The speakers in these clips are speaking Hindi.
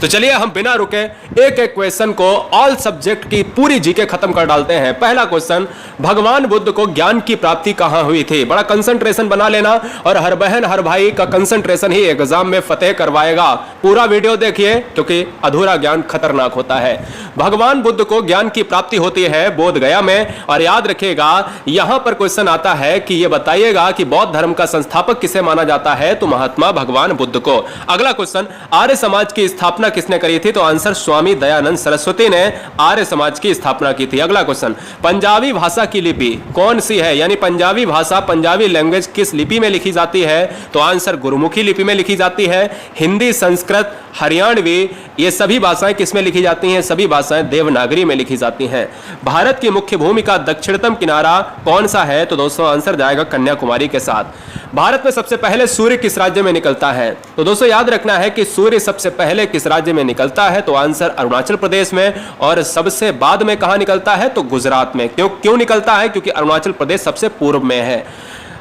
तो चलिए हम बिना रुके एक एक क्वेश्चन को ऑल सब्जेक्ट की पूरी जीके खत्म कर डालते हैं। पहला क्वेश्चन, भगवान बुद्ध को ज्ञान की प्राप्ति कहां हुई थी? बड़ा कंसंट्रेशन बना लेना और हर बहन हर भाई का कंसंट्रेशन ही एग्जाम में फतेह करवाएगा। पूरा वीडियो देखिए क्योंकि अधूरा ज्ञान खतरनाक होता है। भगवान बुद्ध को ज्ञान की प्राप्ति होती है बोध गया में। और याद रखिएगा यहां पर क्वेश्चन आता है कि यह बताइएगा कि बौद्ध धर्म का संस्थापक किसे माना जाता है? तो महात्मा भगवान बुद्ध को। अगला क्वेश्चन, आर्य समाज की स्थापना किसने करी थी? तो आंसर स्वामी दयानंद सरस्वती ने आर्य समाज की स्थापना की थी। अगला क्वेश्चन, पंजाबी भाषा की लिपि कौन सी है? यानी पंजाबी भाषा, पंजाबी लैंग्वेज किस लिपि में लिखी जाती है? तो आंसर गुरुमुखी लिपि में लिखी जाती है। हिंदी, संस्कृत, हरियाणवी, ये सभी भाषाएं किस में लिखी जाती हैं? सभी भाषाएं देवनागरी में लिखी जाती हैं। भारत की मुख्य भूमि का दक्षिणतम किनारा कौन सा है? तो दोस्तों आंसर जाएगा कन्याकुमारी के साथ। भारत में सबसे पहले सूर्य किस राज्य में निकलता है? तो दोस्तों याद रखना है कि सूर्य सबसे पहले किस राज्य में निकलता है? तो आंसर अरुणाचल प्रदेश में। और सबसे बाद में कहां निकलता है? तो गुजरात में। क्यों निकलता है? क्योंकि अरुणाचल प्रदेश सबसे पूर्व में है।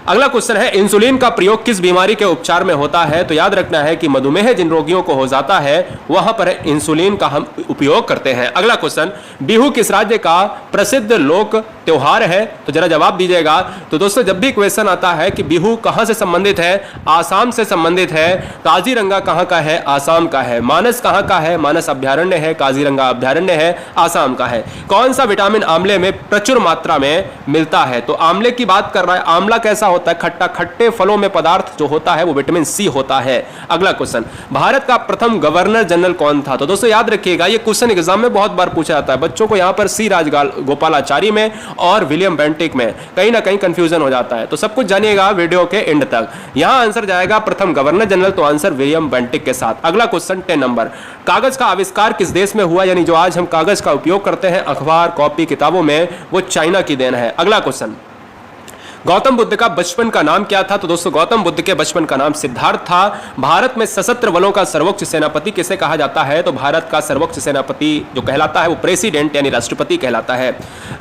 अगला क्वेश्चन है, इंसुलिन का प्रयोग किस बीमारी के उपचार में होता है? तो याद रखना है कि मधुमेह जिन रोगियों को हो जाता है वहां पर इंसुलिन का हम उपयोग करते हैं। अगला क्वेश्चन, बिहू किस राज्य का प्रसिद्ध लोक त्योहार है? तो जरा जवाब दीजिएगा। तो दोस्तों जब भी क्वेश्चन आता है कि बिहू कहां से संबंधित है? आसाम से संबंधित है। काजीरंगा कहां का है? आसाम का है। मानस कहां का है? मानस अभ्यारण्य है। काजीरंगा अभ्यारण्य है, आसाम का है। कौन सा विटामिन आंवले में प्रचुर मात्रा में मिलता है? तो आंवले की बात कर रहा है। आंवला कैसा होता है? खट्टा। खट्टे फलों में पदार्थ जो होता है वो विटामिन सी होता है। अगला क्वेश्चन, भारत का प्रथम गवर्नर जनरल कौन था? तो दोस्तों याद रखिएगा ये क्वेश्चन एग्जाम में बहुत बार पूछा जाता है बच्चों को। यहां पर सी राजगोपालाचारी में और विलियम बेंटिक में कहीं ना कहीं कंफ्यूजन हो जाता है, तो सब कुछ जानिएगा वीडियो के एंड तक। यहां आंसर जाएगा प्रथम गवर्नर जनरल, तो आंसर विलियम बेंटिक के साथ। अगला क्वेश्चन 10 नंबर, कागज का आविष्कार किस देश में हुआ? यानी जो आज हम कागज का उपयोग करते हैं अखबार, कॉपी, किताबों में, वो चाइना की देन है। अगला क्वेश्चन, गौतम बुद्ध का बचपन का नाम क्या था? तो दोस्तों गौतम बुद्ध के बचपन का नाम सिद्धार्थ था। भारत में सशस्त्र बलों का सर्वोच्च सेनापति किसे कहा जाता है? तो भारत का सर्वोच्च सेनापति जो कहलाता है वो प्रेसिडेंट यानी राष्ट्रपति कहलाता है।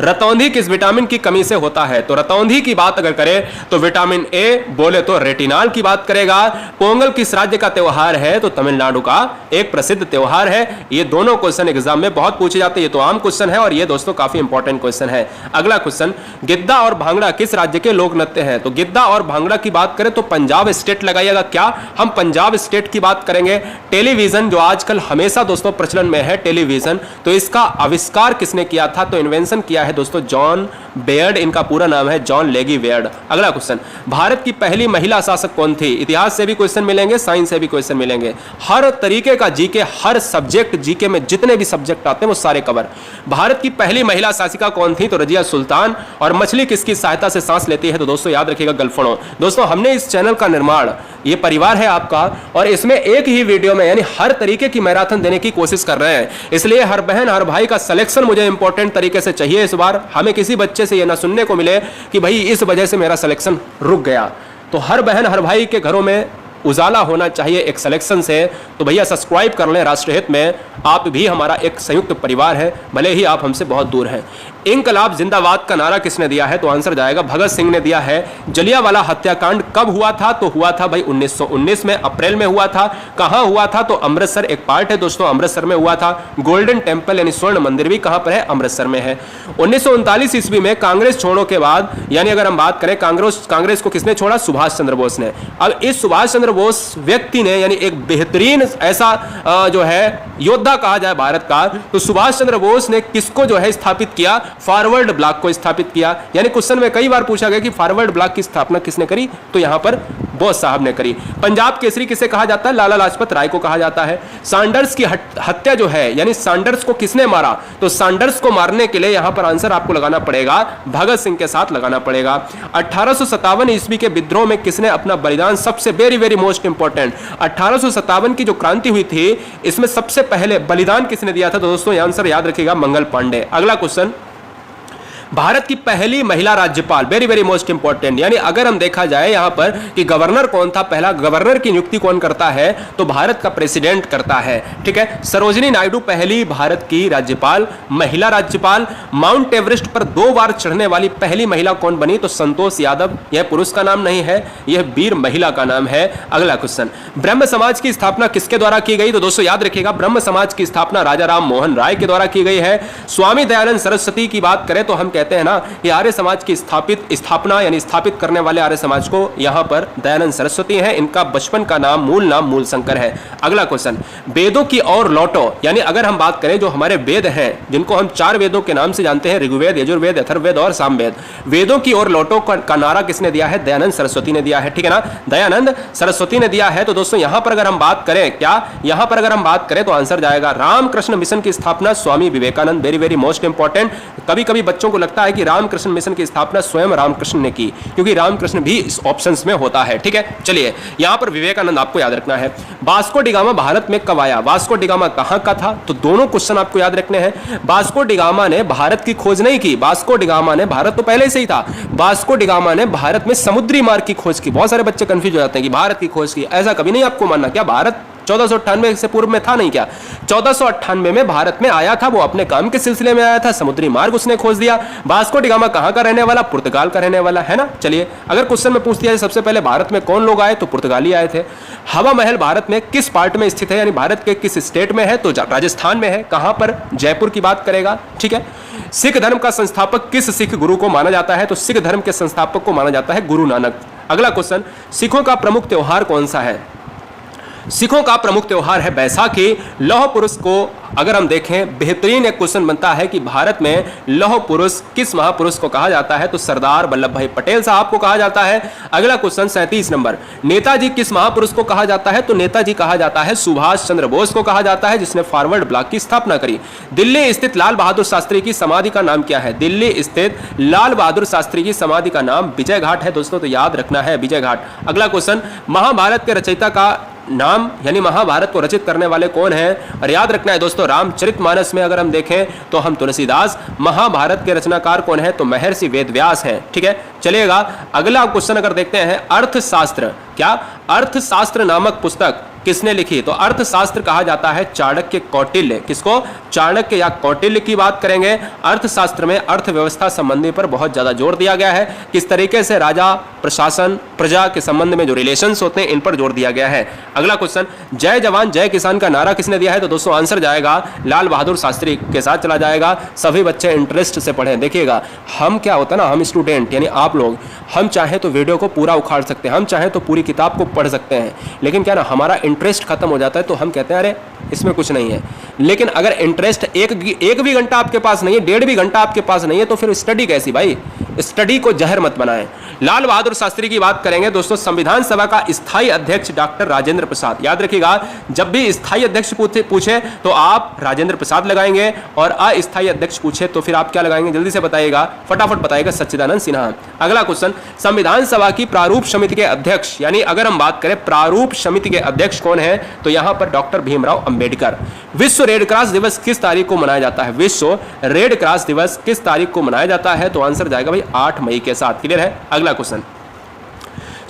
रतौंधी किस विटामिन की कमी से होता है? तो रतौंधी की बात अगर करें तो विटामिन ए, बोले तो रेटिनॉल की बात करेगा। पोंगल किस राज्य का त्योहार है? तो तमिलनाडु का एक प्रसिद्ध त्योहार है। ये दोनों क्वेश्चन एग्जाम में बहुत पूछे जाते हैं, ये तो आम क्वेश्चन है और ये दोस्तों काफी इंपॉर्टेंट क्वेश्चन है। अगला क्वेश्चन, गिद्दा और भांगड़ा किस राज्य के लोक नृत्य हैं? तो गिद्दा और भांगड़ा की बात करें तो पंजाब स्टेट लगाइएगा। क्या हम पंजाब स्टेट की बात करेंगे? टेलीविजन जो आजकल हमेशा दोस्तों प्रचलन में है टेलीविजन, तो इसका आविष्कार किसने किया था? तो इन्वेंशन किया है दोस्तों जॉन बेयर्ड, इनका पूरा नाम है जॉन लेगी बेयर्ड। अगला क्वेश्चन, भारत की पहली महिला शासक कौन थी? इतिहास से भी क्वेश्चन मिलेंगे, साइंस से भी क्वेश्चन मिलेंगे, हर तरीके का जीके, हर सब्जेक्ट जीके में जितने भी सब्जेक्ट आते हैं वो सारे कवर। भारत की पहली महिला शासिका कौन थी? तो रजिया सुल्तान। और मछली किसकी सहायता से सांस लेती है? तो दोस्तों याद रखिएगा गलफड़ों। दोस्तों हमने इस चैनल का निर्माण, ये परिवार है आपका, और इसमें एक ही वीडियो में यानी हर तरीके की मैराथन देने की कोशिश कर रहे हैं। इसलिए हर बहन हर भाई का सिलेक्शन मुझे इंपॉर्टेंट तरीके से चाहिए इस बार। हमें किसी बच्चे से ये ना सुनने को मिले कि भाई इस वजह से मेरा सिलेक्शन रुक गया। तो हर बहन हर भाई के घरों में उजाला होना चाहिए एक सिलेक्शन से। तो भैया सब्सक्राइब कर लें राष्ट्रहित में, आप भी हमारा एक संयुक्त परिवार है, भले ही आप हमसे बहुत दूर हैं। इंकलाब जिंदाबाद का नारा किसने दिया है? तो आंसर जाएगा भगत सिंह ने दिया है। जलियांवाला हत्याकांड कब हुआ था? तो हुआ था भाई 1919 में, अप्रैल में हुआ था। कहां हुआ था? तो अमृतसर एक पार्ट है दोस्तों, अमृतसर में हुआ था। गोल्डन टेंपल यानी स्वर्ण मंदिर भी कहां पर है? अमृतसर में है। 1939 ईस्वी में कांग्रेस छोड़ने के बाद, यानी अगर हम बात करें कांग्रेस को किसने छोड़ा? सुभाष चंद्र बोस ने। अब इस सुभाष चंद्र बोस व्यक्ति ने, यानी एक बेहतरीन ऐसा जो है योद्धा कहा जाए भारत का, तो सुभाष चंद्र बोस ने किसको जो है स्थापित किया? फॉरवर्ड ब्लॉक को स्थापित किया। यानी क्वेश्चन में कई बार पूछा गया कि फॉरवर्ड ब्लॉक की स्थापना किसने करी? तो यहां पर बोस साहब ने करी। पंजाब केसरी किसे कहा जाता है? लाला लाजपत राय को कहा जाता है। सैंडर्स की हत्या जो है, यानी सैंडर्स को किसने मारा? तो सैंडर्स को मारने के लिए यहां पर आंसर आपको लगाना पड़ेगा भगत सिंह के साथ लगाना पड़ेगा। 1857 ईस्वी के विद्रोह में किसने अपना बलिदान, सबसे वेरी वेरी मोस्ट इंपॉर्टेंट, 1857 की जो क्रांति हुई थी इसमें सबसे पहले बलिदान किसने दिया था? तो दोस्तों आंसर याद रखिएगा मंगल पांडे। अगला क्वेश्चन, भारत की पहली महिला राज्यपाल, वेरी वेरी मोस्ट इंपॉर्टेंट। यानी अगर हम देखा जाए यहां पर कि गवर्नर कौन था, पहला गवर्नर की नियुक्ति कौन करता है, तो भारत का प्रेसिडेंट करता है, ठीक है। सरोजिनी नायडू पहली भारत की राज्यपाल, महिला राज्यपाल। माउंट एवरेस्ट पर 2 बार चढ़ने वाली पहली महिला कौन बनी, तो संतोष यादव। यह पुरुष का नाम नहीं है, यह वीर महिला का नाम है। अगला क्वेश्चन, ब्रह्म समाज की स्थापना किसके द्वारा की गई, तो दोस्तों याद रखिएगा ब्रह्म समाज की स्थापना राजा राम मोहन राय के द्वारा की गई है। स्वामी दयानंद सरस्वती की बात करें तो हम कहते हैं ना कि आर्य समाज की स्थापना यानी स्थापित करने वाले आर्य समाज को यहां पर दयानंद सरस्वती हैं। इनका बचपन का नाम, मूल नाम मूलशंकर है। अगला क्वेश्चन, वेदों की ओर लौटो, यानी अगर हम बात करें जो हमारे वेद हैं, जिनको हम 4 वेदों के नाम से जानते हैं, ऋग्वेद, यजुर्वेद, अथर्ववेद और सामवेद, वेदों की ओर लौटो का नारा किसने दिया है, दयानंद सरस्वती ने दिया है, ठीक है ना, दयानंद सरस्वती ने दिया है। तो दोस्तों यहां पर अगर हम बात करें, क्या यहां पर अगर हम बात करें तो आंसर जाएगा रामकृष्ण मिशन की स्थापना Swami Vivekananda, very very most important. कभी कभी बच्चों को लगता है कि रामकृष्ण मिशन की स्थापना स्वयं रामकृष्ण ने की, क्योंकि रामकृष्ण भी इस ऑप्शंस में होता है, ठीक है। चलिए यहां पर विवेकानंद आपको याद रखना है। वास्को डी गामा भारत में कब आया, वास्को डी गामा कहां का था, तो दोनों क्वेश्चन आपको याद रखने हैं। वास्को डी गामा ने भारत की खोज नहीं की, वास्को डी गामा ने, भारत तो पहले से ही था, वास्को डी गामा ने भारत में समुद्री मार्ग की खोज की। बहुत सारे बच्चे कंफ्यूज हो जाते हैं कि भारत की खोज की, ऐसा कभी नहीं आपको मानना। क्या भारत 1498 से पूर्व में था, नहीं क्या, 1498 में भारत में आया था, वो अपने काम के सिलसिले में आया था, समुद्री मार्ग उसने खोज दिया। वास्को डी गामा कहां का रहने वाला, पुर्तगाल का रहने वाला है ना। चलिए अगर क्वेश्चन में पूछ दिया सबसे पहले भारत में कौन लोग आए, तो पुर्तगाली आए थे। हवा महल भारत में किस पार्ट में स्थित है, यानी भारत के किस स्टेट में है, तो राजस्थान में है। कहां पर, जयपुर की बात करेगा, ठीक है। सिख धर्म का संस्थापक किस सिख गुरु को माना जाता है, तो सिख धर्म के संस्थापक को माना जाता है गुरु नानक। अगला क्वेश्चन, सिखों का प्रमुख त्योहार कौन सा है, सिखों का प्रमुख त्योहार है बैसाखी। लौह पुरुष को अगर हम देखें, बेहतरीन एक क्वेश्चन बनता है कि भारत में लौह पुरुष किस महापुरुष को कहा जाता है, तो सरदार वल्लभ भाई पटेल साहब को कहा जाता है। अगला क्वेश्चन 37 नंबर, नेताजी किस महापुरुष को कहा जाता है, तो नेताजी कहा जाता है सुभाष चंद्र बोस को कहा जाता है, जिसने फॉरवर्ड ब्लॉक की स्थापना करी। दिल्ली स्थित लाल बहादुर शास्त्री की समाधि का नाम क्या है, दिल्ली स्थित लाल बहादुर शास्त्री की समाधि का नाम विजय घाट है दोस्तों, तो याद रखना है विजय घाट। अगला क्वेश्चन, महाभारत के रचयिता का नाम, यानी महाभारत को रचित करने वाले कौन हैं, और याद रखना है दोस्तों रामचरितमानस में अगर हम देखें तो हम तुलसीदास। महाभारत के रचनाकार कौन है, तो महर्षि वेदव्यास हैं, ठीक है। चलिएगा अगला क्वेश्चन अगर देखते हैं, अर्थशास्त्र, क्या अर्थशास्त्र नामक पुस्तक किसने लिखी, तो अर्थशास्त्र कहा जाता है चाणक्य कौटिल्य। किसको, चाणक्य या कौटिल्य की बात करेंगे। अर्थशास्त्र में अर्थव्यवस्था संबंधी पर बहुत ज्यादा जोर दिया गया है, किस तरीके से राजा, प्रशासन, प्रजा के संबंध में जो रिलेशंस होते हैं इन पर जोर दिया गया है। अगला क्वेश्चन, जय जवान जय किसान का नारा किसने दिया है, तो दोस्तों आंसर जाएगा लाल बहादुर शास्त्री के साथ चला जाएगा। सभी बच्चे इंटरेस्ट से पढ़ें। देखिएगा हम क्या होता है ना, हम स्टूडेंट यानी आप लोग, हम चाहे तो वीडियो को पूरा उखाड़ सकते हैं, हम चाहे तो पूरी किताब को पढ़ सकते हैं, लेकिन क्या ना हमारा इंटरेस्ट खत्म हो जाता है तो हम कहते हैं अरे इसमें कुछ नहीं है। लेकिन अगर इंटरेस्ट एक भी घंटा आपके पास नहीं है, 1.5 भी घंटा आपके पास नहीं है, तो फिर स्टडी कैसी भाई, स्टडी को जहर मत बनाएं। लाल बहादुर शास्त्री की बात करेंगे दोस्तों, संविधान सभा का स्थायी अध्यक्ष डॉक्टर राजेंद्र प्रसाद। याद रखिएगा जब भी स्थायी अध्यक्ष पूछे तो आप राजेंद्र प्रसाद लगाएंगे, और अस्थायी अध्यक्ष पूछे तो फिर आप क्या लगाएंगे, जल्दी से बताइएगा, फटाफट बताइएगा, सच्चिदानंद सिन्हा। अगला क्वेश्चन, संविधान सभा की प्रारूप समिति के अध्यक्ष, यानी अगर हम बात करें प्रारूप समिति के अध्यक्ष कौन है, तो यहां पर डॉक्टर भीमराव अंबेडकर। विश्व रेड क्रॉस दिवस किस तारीख को मनाया जाता है, विश्व रेड क्रॉस दिवस किस तारीख को मनाया जाता है, तो आंसर जाएगा भाई 8 मई के साथ। क्लियर है। अगला क्वेश्चन,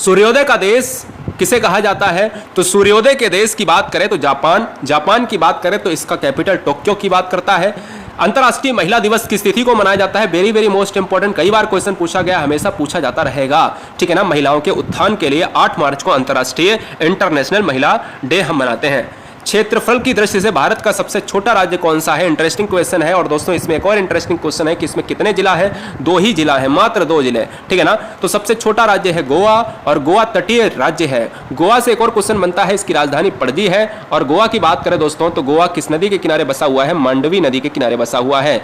सूर्योदय का देश किसे कहा जाता है, तो सूर्योदय के देश की बात करें तो जापान, जापान की बात करें तो इसका कैपिटल टोक्यो की बात करता है। अंतरराष्ट्रीय महिला दिवस किस तिथि को मनाया जाता है, वेरी वेरी मोस्ट इंपॉर्टेंट, कई बार क्वेश्चन पूछा गया, हमेशा पूछा जाता रहेगा, ठीक है ना। महिलाओं के उत्थान के लिए 8 मार्च को अंतरराष्ट्रीय इंटरनेशनल महिला डे हम मनाते हैं। क्षेत्रफल की दृष्टि से भारत का सबसे छोटा राज्य कौन सा है, इंटरेस्टिंग क्वेश्चन है। और दोस्तों इसमें एक और इंटरेस्टिंग क्वेश्चन है कि इसमें कितने जिला है, 2 ही जिला है, मात्र 2 जिले, ठीक है ना। तो सबसे छोटा राज्य है गोवा, और गोवा तटीय राज्य है। गोवा से एक और क्वेश्चन बनता है, इसकी राजधानी पणजी है। और गोवा की बात करें दोस्तों तो गोवा किस नदी के किनारे बसा हुआ है, मांडवी नदी के किनारे बसा हुआ है।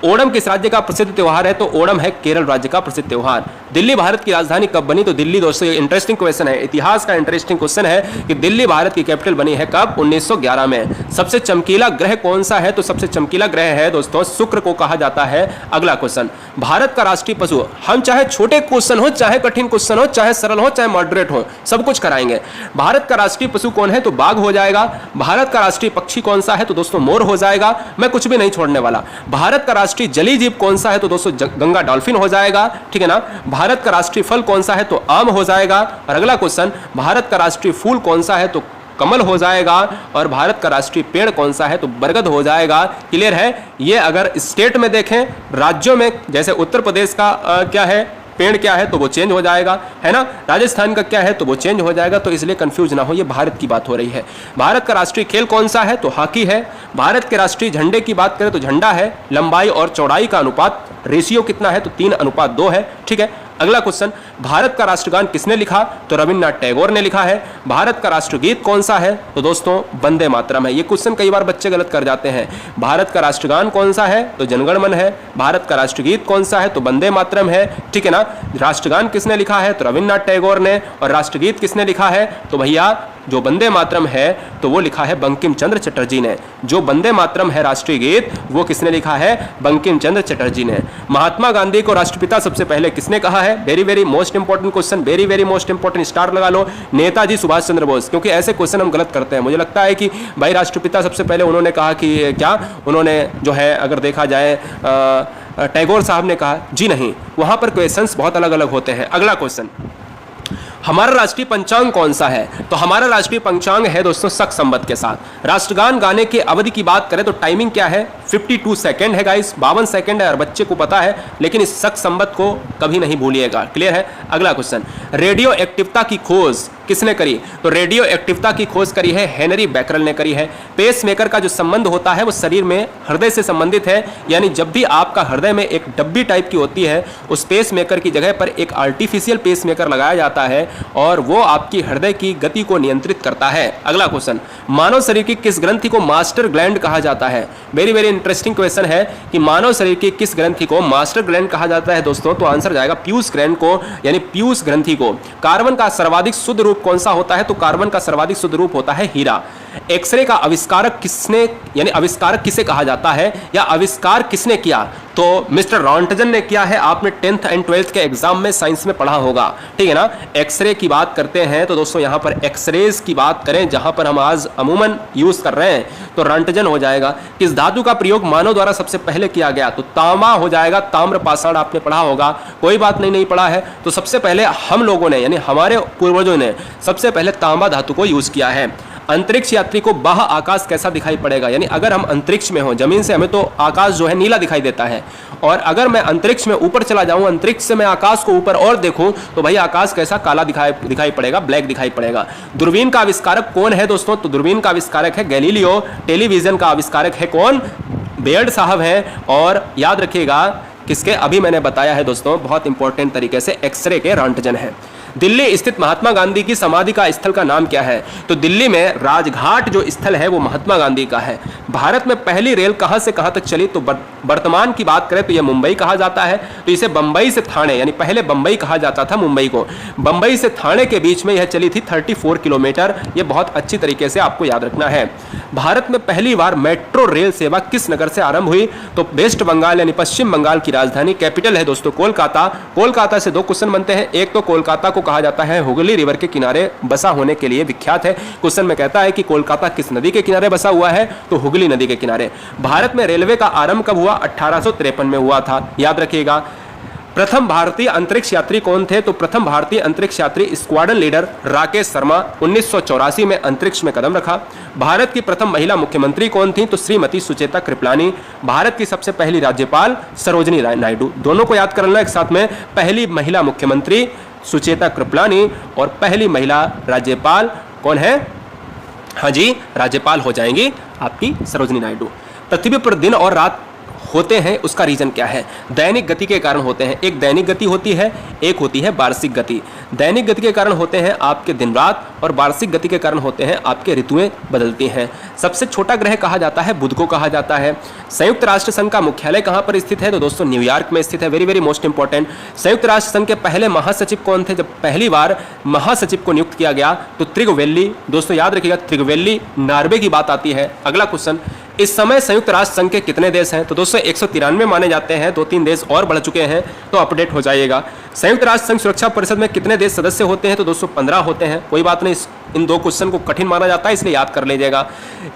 ओणम किस राज्य का प्रसिद्ध त्योहार है, तो ओणम है केरल राज्य का प्रसिद्ध त्योहार। दिल्ली भारत की राजधानी कब बनी, तो दिल्ली, दोस्तों इंटरेस्टिंग क्वेश्चन है, इतिहास का इंटरेस्टिंग क्वेश्चन है कि दिल्ली भारत की कैपिटल बनी है कब, 19 1911 में। सबसे चमकीला ग्रह कौन सा है? तो सबसे चमकीला ग्रह है दोस्तों शुक्र को कहा जाता है। अगला क्वेश्चन, भारत का राष्ट्रीय पशु, हम चाहे छोटे क्वेश्चन हो, चाहे कठिन क्वेश्चन हो, चाहे सरल हो, चाहे मॉडरेट हो, सब कुछ कराएंगे। भारत का राष्ट्रीय पशु कौन है? तो बाघ हो जाएगा। भारत का राष्ट्रीय पक्षी कौन सा है? तो दोस्तों मोर हो जाएगा। मैं कुछ भी नहीं छोड़ने वाला। भारत का राष्ट्रीय जलीय जीव कौन सा है? तो दोस्तों गंगा डॉल्फिन हो जाएगा, ठीक है ना। भारत का राष्ट्रीय फल कौन सा है? तो आम हो जाएगा। और अगला क्वेश्चन, भारत का राष्ट्रीय फूल कौन सा है? तो कमल हो जाएगा। और भारत का राष्ट्रीय पेड़ कौन सा है? तो बरगद हो जाएगा। क्लियर है? ये अगर स्टेट में देखें, राज्यों में जैसे उत्तर प्रदेश का क्या है पेड़ क्या है तो वो चेंज हो जाएगा, है ना। राजस्थान का क्या है तो वो चेंज हो जाएगा। तो इसलिए कंफ्यूज ना हो, ये भारत की बात हो रही है। भारत का राष्ट्रीय खेल कौन सा है? तो हॉकी है। भारत के राष्ट्रीय झंडे की बात करें तो झंडा है। लंबाई और चौड़ाई का अनुपात रेशियो कितना है? तो 3:2 है, ठीक है। अगला क्वेश्चन, भारत का राष्ट्रगान किसने लिखा? तो रविन्द्रनाथ टैगोर ने लिखा है। भारत का राष्ट्रगीत कौन सा है? तो दोस्तों वंदे मातरम है। ये क्वेश्चन कई बार बच्चे गलत कर जाते हैं। भारत का राष्ट्रगान कौन सा है? तो जनगण मन है। भारत का राष्ट्रगीत कौन सा है? तो वंदे मातरम है, ठीक है ना। राष्ट्रगान किसने लिखा है? तो रविन्द्रनाथ टैगोर ने। और राष्ट्रगीत किसने लिखा है? तो भैया जो वंदे मातरम है तो वो लिखा है बंकिम चंद्र चटर्जी ने। जो वंदे मातरम है राष्ट्रीय गीत, वो किसने लिखा है? बंकिम चंद्र चटर्जी ने। महात्मा गांधी को राष्ट्रपिता सबसे पहले किसने कहा है? Very very most important question, very very most important, star लगा लो। नेताजी सुभाष चंद्र बोस। क्योंकि ऐसे क्वेश्चन हम गलत करते हैं। मुझे लगता है कि भाई राष्ट्रपिता सबसे पहले उन्होंने कहा कि क्या उन्होंने जो है अगर देखा जाए टैगोर साहब ने कहा, जी नहीं, वहां पर क्वेश्चंस बहुत अलग अलग होते हैं। अगला क्वेश्चन, हमारा राष्ट्रीय पंचांग कौन सा है? तो हमारा राष्ट्रीय पंचांग है दोस्तों शक संवत के साथ। राष्ट्रगान गाने की अवधि की बात करें तो टाइमिंग क्या है? 52 सेकंड है गाइस, 52 सेकंड है। और बच्चे को पता है, लेकिन इस शक संवत को कभी नहीं भूलिएगा। क्लियर है? अगला क्वेश्चन, रेडियो एक्टिवता की खोज किसने करी? तो रेडियो एक्टिवता की खोज करी है हेनरी बैकरल ने करी है। पेस मेकर का जो संबंध होता है वो शरीर में हृदय से संबंधित है। यानी जब भी आपका हृदय में एक डब्बी टाइप की होती है, उस पेस मेकर की जगह पर एक आर्टिफिशियल पेस मेकर लगाया जाता है और वो आपकी हृदय की गति को नियंत्रित करता है। अगला क्वेश्चन, मानव शरीर की किस ग्रंथि को मास्टर ग्लैंड कहा जाता है? वेरी वेरी इंटरेस्टिंग क्वेश्चन है कि मानव शरीर की किस ग्रंथि को मास्टर ग्लैंड कहा जाता है दोस्तों। तो आंसर जाएगा पीयूष ग्लैंड को, यानी पीयूष ग्रंथि को। कार्बन का सर्वाधिक शुद्ध रूप कौन सा होता है? तो कार्बन का सर्वाधिक शुद्ध रूप होता है हीरा। एक्सरे का आविष्कारक किसने, यानी आविष्कारक किसे कहा जाता है या आविष्कार किसने किया? तो मिस्टर रॉन्टजन ने किया है। आपने 10th एंड 12th के एग्जाम में साइंस में पढ़ा होगा, ठीक है ना। एक्सरे की बात करते हैं तो दोस्तों यहां पर एक्सरेज की बात करें जहां पर हम आज अमूमन यूज कर रहे हैं तो रॉन्टजन हो जाएगा। किस धातु का प्रयोग मानव द्वारा सबसे पहले किया गया? तो तांबा हो जाएगा। ताम्र पाषाण आपने पढ़ा होगा, कोई बात नहीं पढ़ा है तो सबसे पहले हम लोगों ने यानी हमारे पूर्वजों ने सबसे पहले तांबा धातु को यूज किया है। अंतरिक्ष यात्री को बाह्य आकाश कैसा दिखाई पड़ेगा? यानी अगर हम अंतरिक्ष में हो, जमीन से हमें तो आकाश जो है नीला दिखाई देता है, और अगर मैं अंतरिक्ष में ऊपर चला जाऊं, अंतरिक्ष से मैं आकाश को ऊपर और देखूं तो भाई आकाश कैसा? काला दिखाई पड़ेगा, ब्लैक दिखाई पड़ेगा। दूरबीन का आविष्कारक कौन है दोस्तों? तो दूरबीन का आविष्कारक है गैलीलियो। टेलीविजन का आविष्कारक है कौन? बेयर्ड साहब है। और याद रखिएगा किसके? अभी मैंने बताया है दोस्तों बहुत इंपॉर्टेंट तरीके से, एक्सरे के रॉन्टजन है। दिल्ली स्थित महात्मा गांधी की समाधि का स्थल का नाम क्या है? तो दिल्ली में राजघाट जो स्थल है वो महात्मा गांधी का है। भारत में पहली रेल कहां से कहां तक चली? तो वर्तमान की बात करें तो यह मुंबई कहा जाता है। तो इसे बंबई से थाने, यानी पहले बंबई कहा जाता था मुंबई को, बंबई से थाने के बीच में यह चली थी 34 किलोमीटर। यह बहुत अच्छी तरीके से आपको याद रखना है। भारत में पहली बार मेट्रो रेल सेवा किस नगर से आरंभ हुई? तो वेस्ट बंगाल यानी पश्चिम बंगाल की राजधानी, कैपिटल है दोस्तों कोलकाता। कोलकाता से दो क्वेश्चन बनते हैं। एक तो कोलकाता कहा जाता है हुगली रिवर के किनारे बसा होने के लिए विख्यात है। क्वेश्चन में कहता है कि कोलकाता किस नदी के किनारे बसा हुआ है? तो हुगली नदी के किनारे। भारत में रेलवे का आरंभ कब हुआ? 1853 में हुआ था, याद रखिएगा। प्रथम भारतीय अंतरिक्ष यात्री कौन थे? तो प्रथम भारतीय अंतरिक्ष यात्री स्क्वाड्रन लीडर राकेश शर्मा, 1984 में अंतरिक्ष में कदम रखा। भारत की प्रथम महिला मुख्यमंत्री कौन थी? तो श्रीमती सुचेता कृपलानी। भारत की सबसे पहली राज्यपाल सरोजिनी नायडू। दोनों को याद करना एक साथ में, पहली महिला मुख्यमंत्री सुचेता कृपलानी और पहली महिला राज्यपाल कौन है? हाँ जी, राज्यपाल हो जाएंगी आपकी सरोजिनी नायडू। पृथ्वी पर दिन और रात होते हैं उसका रीजन क्या है? दैनिक गति के कारण होते हैं। एक दैनिक गति होती है, एक होती है वार्षिक गति। दैनिक गति के कारण होते हैं आपके दिन रात, और वार्षिक गति के कारण होते हैं आपके ऋतुएं बदलती हैं। सबसे छोटा ग्रह कहा जाता है बुध को कहा जाता है। संयुक्त राष्ट्र संघ का मुख्यालय कहां पर स्थित है? तो दोस्तों न्यूयॉर्क में स्थित है। Very very most important. संयुक्त राष्ट्र संघ के पहले महासचिव कौन थे? जब पहली बार महासचिव को नियुक्त किया गया तो त्रिगवेल्ली, दोस्तों याद रखिएगा त्रिगवेल्ली नॉर्वे की बात आती है। अगला क्वेश्चन, इस समय संयुक्त राष्ट्र संघ के कितने देश हैं? तो दोस्तों 193 माने जाते हैं, 2-3 देश और बढ़ चुके हैं तो अपडेट हो जाइएगा। संयुक्त राष्ट्र संघ सुरक्षा परिषद में कितने देश सदस्य होते हैं? तो दोस्तों 15 होते हैं। कोई बात नहीं, इन दो क्वेश्चन को कठिन माना जाता है इसलिए याद कर लीजिएगा,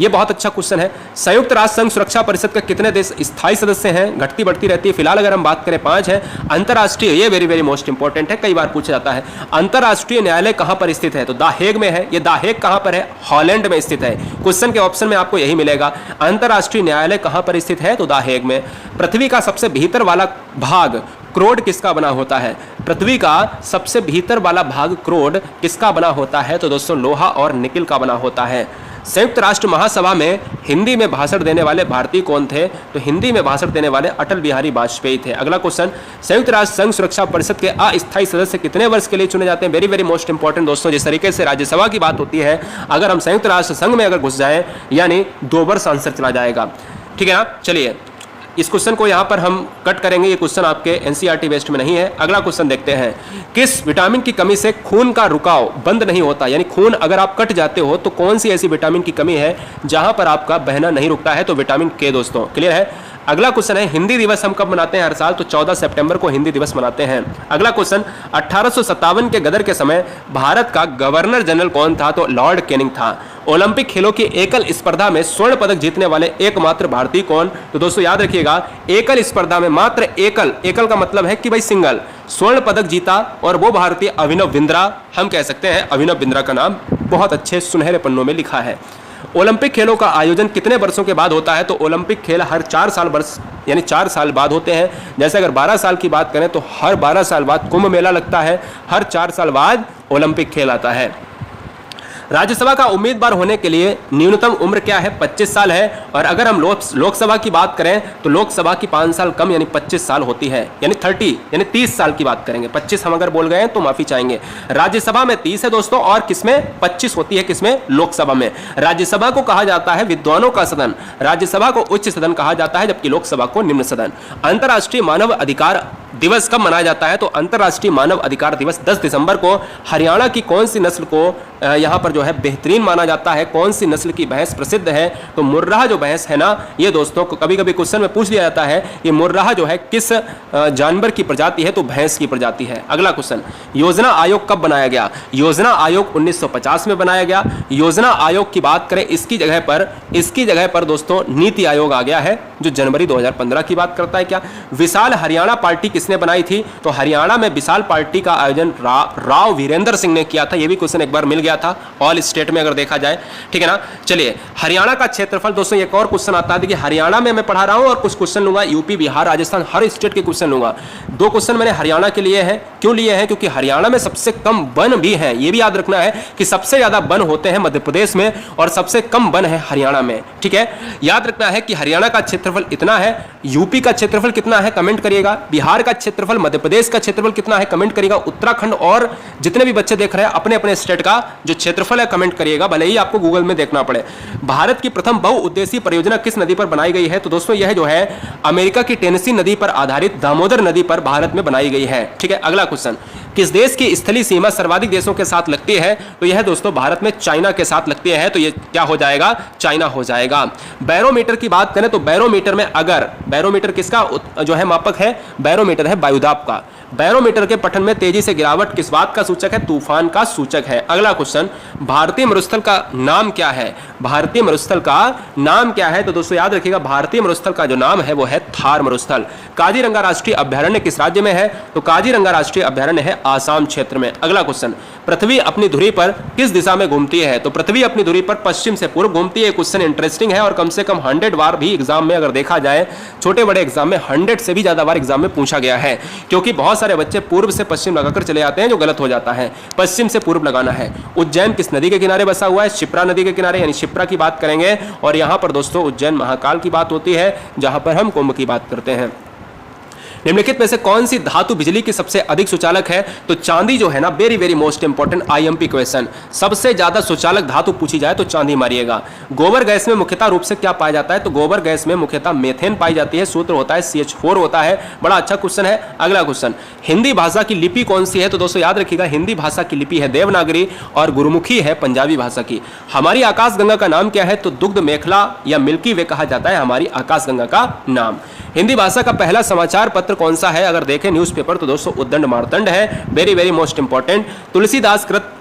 ये बहुत अच्छा क्वेश्चन है। संयुक्त राष्ट्र संघ सुरक्षा परिषद के कितने देश स्थायी सदस्य हैं? घटती बढ़ती रहती है, फिलहाल अगर हम बात करें 5 है। अंतर्राष्ट्रीय, ये वेरी वेरी मोस्ट इंपॉर्टेंट है, कई बार पूछा जाता है। अंतर्राष्ट्रीय न्यायालय कहां पर स्थित है? तो द हेग में है। ये द हेग कहां पर है? हॉलैंड में स्थित है। क्वेश्चन के ऑप्शन में आपको यही मिलेगा। अंतर्राष्ट्रीय न्यायालय कहां पर स्थित है? तो द हेग में। पृथ्वी का सबसे भीतर वाला भाग क्रोड किसका बना होता है? पृथ्वी का सबसे भीतर वाला भाग क्रोड किसका बना होता है? तो दोस्तों लोहा और निकिल का बना होता है। संयुक्त राष्ट्र महासभा में हिंदी में भाषण देने वाले भारतीय कौन थे? तो हिंदी में भाषण देने वाले अटल बिहारी वाजपेयी थे। अगला क्वेश्चन, संयुक्त राष्ट्र संघ सुरक्षा परिषद के अस्थायी सदस्य कितने वर्ष के लिए चुने जाते हैं? वेरी वेरी मोस्ट इंपॉर्टेंट दोस्तों, जिस तरीके से राज्यसभा की बात होती है, अगर हम संयुक्त राष्ट्र संघ में अगर घुस जाए यानी 2 वर्ष आंसर चला जाएगा। ठीक है ना? चलिए इस क्वेश्चन को यहां पर हम कट करेंगे, ये क्वेश्चन आपके एनसीईआरटी बेस्ड में नहीं है। अगला क्वेश्चन देखते हैं, किस विटामिन की कमी से खून का रुकाव बंद नहीं होता? यानी खून अगर आप कट जाते हो तो कौन सी ऐसी विटामिन की कमी है जहां पर आपका बहना नहीं रुकता है? तो विटामिन के दोस्तों, क्लियर है। अगला क्वेश्चन है, हिंदी दिवस हम कब मनाते हैं हर साल? तो 14 सितंबर को हिंदी दिवस मनाते हैं। अगला क्वेश्चन, 1857 के गदर के समय भारत का गवर्नर जनरल कौन था? तो लॉर्ड कैनिंग था। ओलंपिक खेलों की एकल स्पर्धा में स्वर्ण पदक जीतने वाले एकमात्र भारतीय कौन? तो दोस्तों याद रखिएगा, एकल स्पर्धा में मात्र एकल का मतलब है कि भाई सिंगल स्वर्ण पदक जीता, और वो भारतीय अभिनव बिंद्रा, हम कह सकते हैं अभिनव बिंद्रा का नाम बहुत अच्छे सुनहरे पन्नों में लिखा है। ओलंपिक खेलों का आयोजन कितने वर्षों के बाद होता है? तो ओलंपिक खेल हर 4 साल वर्ष यानी 4 साल बाद होते हैं। जैसे अगर 12 साल की बात करें तो हर 12 साल बाद कुंभ मेला लगता है, हर 4 साल बाद ओलंपिक खेल आता है। राज्यसभा का उम्मीदवार होने के लिए न्यूनतम उम्र क्या है? 25 साल है। और अगर हम लोकसभा की बात करें तो लोकसभा की 5 साल कम यानी 25 साल होती है, यानी 30 साल की बात करेंगे। 25 हम अगर बोल गए तो माफी चाहेंगे। राज्यसभा में 30 है दोस्तों, और किसमें 25 होती है? किसमें? लोकसभा में। राज्यसभा को कहा जाता है विद्वानों का सदन, राज्यसभा को उच्च सदन कहा जाता है, जबकि लोकसभा को निम्न सदन। अंतर्राष्ट्रीय मानव अधिकार दिवस कब मनाया जाता है? तो अंतर्राष्ट्रीय मानव अधिकार दिवस 10 दिसंबर को। हरियाणा की कौन सी नस्ल को यहां पर जो है बेहतरीन माना जाता है? कौन सी नस्ल की भैंस प्रसिद्ध है? तो मुर्राह जो भैंस है ना, ये दोस्तों को कभी कभी क्वेश्चन में पूछ लिया जाता है, ये मुर्राह जो है किस जानवर की प्रजाति है? तो भैंस की प्रजाति है। अगला क्वेश्चन, योजना आयोग कब बनाया गया? योजना आयोग 1950 में बनाया गया। योजना आयोग की बात करें इसकी जगह पर दोस्तों नीति आयोग आ गया है, जो जनवरी 2015 की बात करता है। क्या विशाल हरियाणा पार्टी किसने बनाई थी? तो हरियाणा में विशाल पार्टी का आयोजन राव वीरेंद्र सिंह ने किया था। यह भी क्वेश्चन एक बार मिल गया था ऑल स्टेट में अगर देखा जाए, ठीक है ना। चलिए हरियाणा का क्षेत्रफल दोस्तों, एक और क्वेश्चन आता है, देखिए हरियाणा में मैं पढ़ा रहा हूं और कुछ क्वेश्चन लूंगा यूपी, बिहार, राजस्थान, हर स्टेट के क्वेश्चन लूंगा। 2 क्वेश्चन मैंने हरियाणा के लिए हैं। क्यों लिए हैं? क्योंकि हरियाणा में सबसे कम वन भी है। यह भी याद रखना है कि सबसे ज्यादा वन होते हैं मध्य प्रदेश में और सबसे कम वन है हरियाणा में, ठीक है। याद रखना है कि हरियाणा का क्षेत्रफल इतना है। यूपी का क्षेत्रफल कितना है कमेंट करिएगा। बिहार का क्षेत्रफल, मध्य प्रदेश का क्षेत्रफल कितना है कमेंट करिएगा। उत्तराखंड और जितने भी बच्चे देख रहे हैं अपने अपने स्टेट का जो क्षेत्रफल है कमेंट करिएगा, भले ही आपको गूगल में देखना पड़े। भारत की प्रथम बहुउद्देशीय परियोजना किस नदी पर बनाई गई है? तो दोस्तों यह जो है अमेरिका की टेनेसी नदी पर आधारित दामोदर नदी पर भारत में बनाई गई है, ठीक है। अगला क्वेश्चन, किस देश की स्थलीय सीमा सर्वाधिक देशों के साथ लगती है? तो यह दोस्तों भारत में चाइना के साथ लगती है, तो यह क्या हो जाएगा? चाइना हो जाएगा। बैरोमीटर की बात करें तो बैरोमीटर में अगर बैरोमीटर किसका जो है मापक है? बैरोमीटर है वायुदाब का। बैरोमीटर के पठन में तेजी से गिरावट किस बात का सूचक है? तूफान का सूचक है। अगला क्वेश्चन, भारतीय मरुस्थल का नाम क्या है? भारतीय मरुस्थल का नाम क्या है? तो दोस्तों याद रखिएगा भारतीय मरुस्थल का जो नाम है वो है थार मरुस्थल। काजीरंगा राष्ट्रीय अभ्यारण्य किस राज्य में है? तो काजीरंगा राष्ट्रीय अभ्यारण्य है आसाम क्षेत्र में। अगला क्वेश्चन, पृथ्वी अपनी धुरी पर किस दिशा में घूमती है? तो पृथ्वी अपनी धुरी पर पश्चिम से पूर्व घूमती है। क्वेश्चन इंटरेस्टिंग है और कम से कम 100 बार भी एग्जाम में अगर देखा जाए, छोटे बड़े एग्जाम में 100 से भी ज्यादा बार एग्जाम में पूछा गया है, क्योंकि बहुत सारे बच्चे पूर्व से पश्चिम लगाकर चले आते हैं, जो गलत हो जाता है। पश्चिम से पूर्व लगाना है। उज्जैन किस नदी के किनारे बसा हुआ है? शिप्रा नदी के किनारे, यानी शिप्रा की बात करेंगे। और यहां पर दोस्तों उज्जैन महाकाल की बात होती है, जहां पर हम कुंभ की बात करते हैं। निम्नलिखित में से कौन सी धातु बिजली की सबसे अधिक सुचालक है? तो चांदी जो है ना, very very most important IMP question. सबसे ज्यादा सुचालक धातु पूछी जाए तो चांदी मारिएगा। गोबर गैस में मुख्यतः रूप से क्या पाया जाता है? तो गोबर गैस में मुख्यतः मेथेन पाई जाती है। सूत्र होता है CH4 होता है। बड़ा अच्छा क्वेश्चन है। अगला क्वेश्चन, हिंदी भाषा की लिपि कौन सी है? तो दोस्तों याद रखिएगा, हिंदी भाषा की लिपि है देवनागरी और गुरुमुखी है पंजाबी भाषा की। हमारी आकाशगंगा का नाम क्या है? तो दुग्ध मेखला या मिल्की वे कहा जाता है हमारी आकाशगंगा का नाम। हिंदी भाषा का पहला समाचार पत्र कौन सा है? अगर देखें न्यूज़पेपर तो दोस्तों उद्दंड मार्तंड है। Very very most important. Tulsidas कृत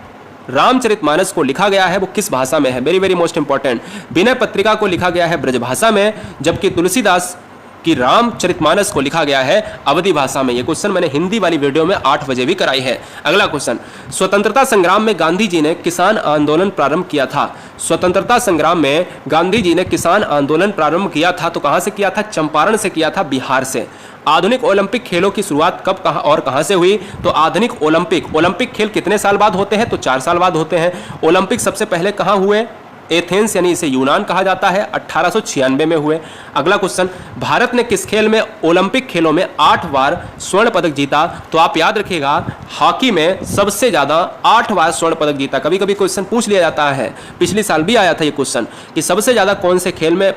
रामचरितमानस को लिखा गया है, वो किस भाषा में है? Very very most important. Vinay Patrika को लिखा गया है ब्रजभाषा में, जबकि तुलसीदास कि रामचरितमानस को लिखा गया है अवधी भाषा में। यह क्वेश्चन मैंने हिंदी वाली वीडियो में 8 बजे भी कराई है। अगला क्वेश्चन, स्वतंत्रता संग्राम में गांधी जी ने किसान आंदोलन प्रारंभ किया था। स्वतंत्रता संग्राम में गांधी जी ने किसान आंदोलन प्रारंभ किया था, तो कहां से किया था? चंपारण से किया था, बिहार से। आधुनिक ओलंपिक खेलों की शुरुआत कब, कहां और कहां से हुई? तो आधुनिक ओलंपिक खेल कितने साल बाद होते हैं? तो 4 साल बाद होते हैं। ओलंपिक सबसे पहले कहां हुए? एथेंस यानी इसे यूनान कहा जाता है, 1896 में हुए। अगला क्वेश्चन, भारत ने किस खेल में ओलंपिक खेलों में 8 बार स्वर्ण पदक जीता? तो आप याद रखिएगा, हॉकी में सबसे ज्यादा 8 बार स्वर्ण पदक जीता। कभी कभी क्वेश्चन पूछ लिया जाता है, पिछले साल भी आया था ये क्वेश्चन कि सबसे ज्यादा कौन से खेल में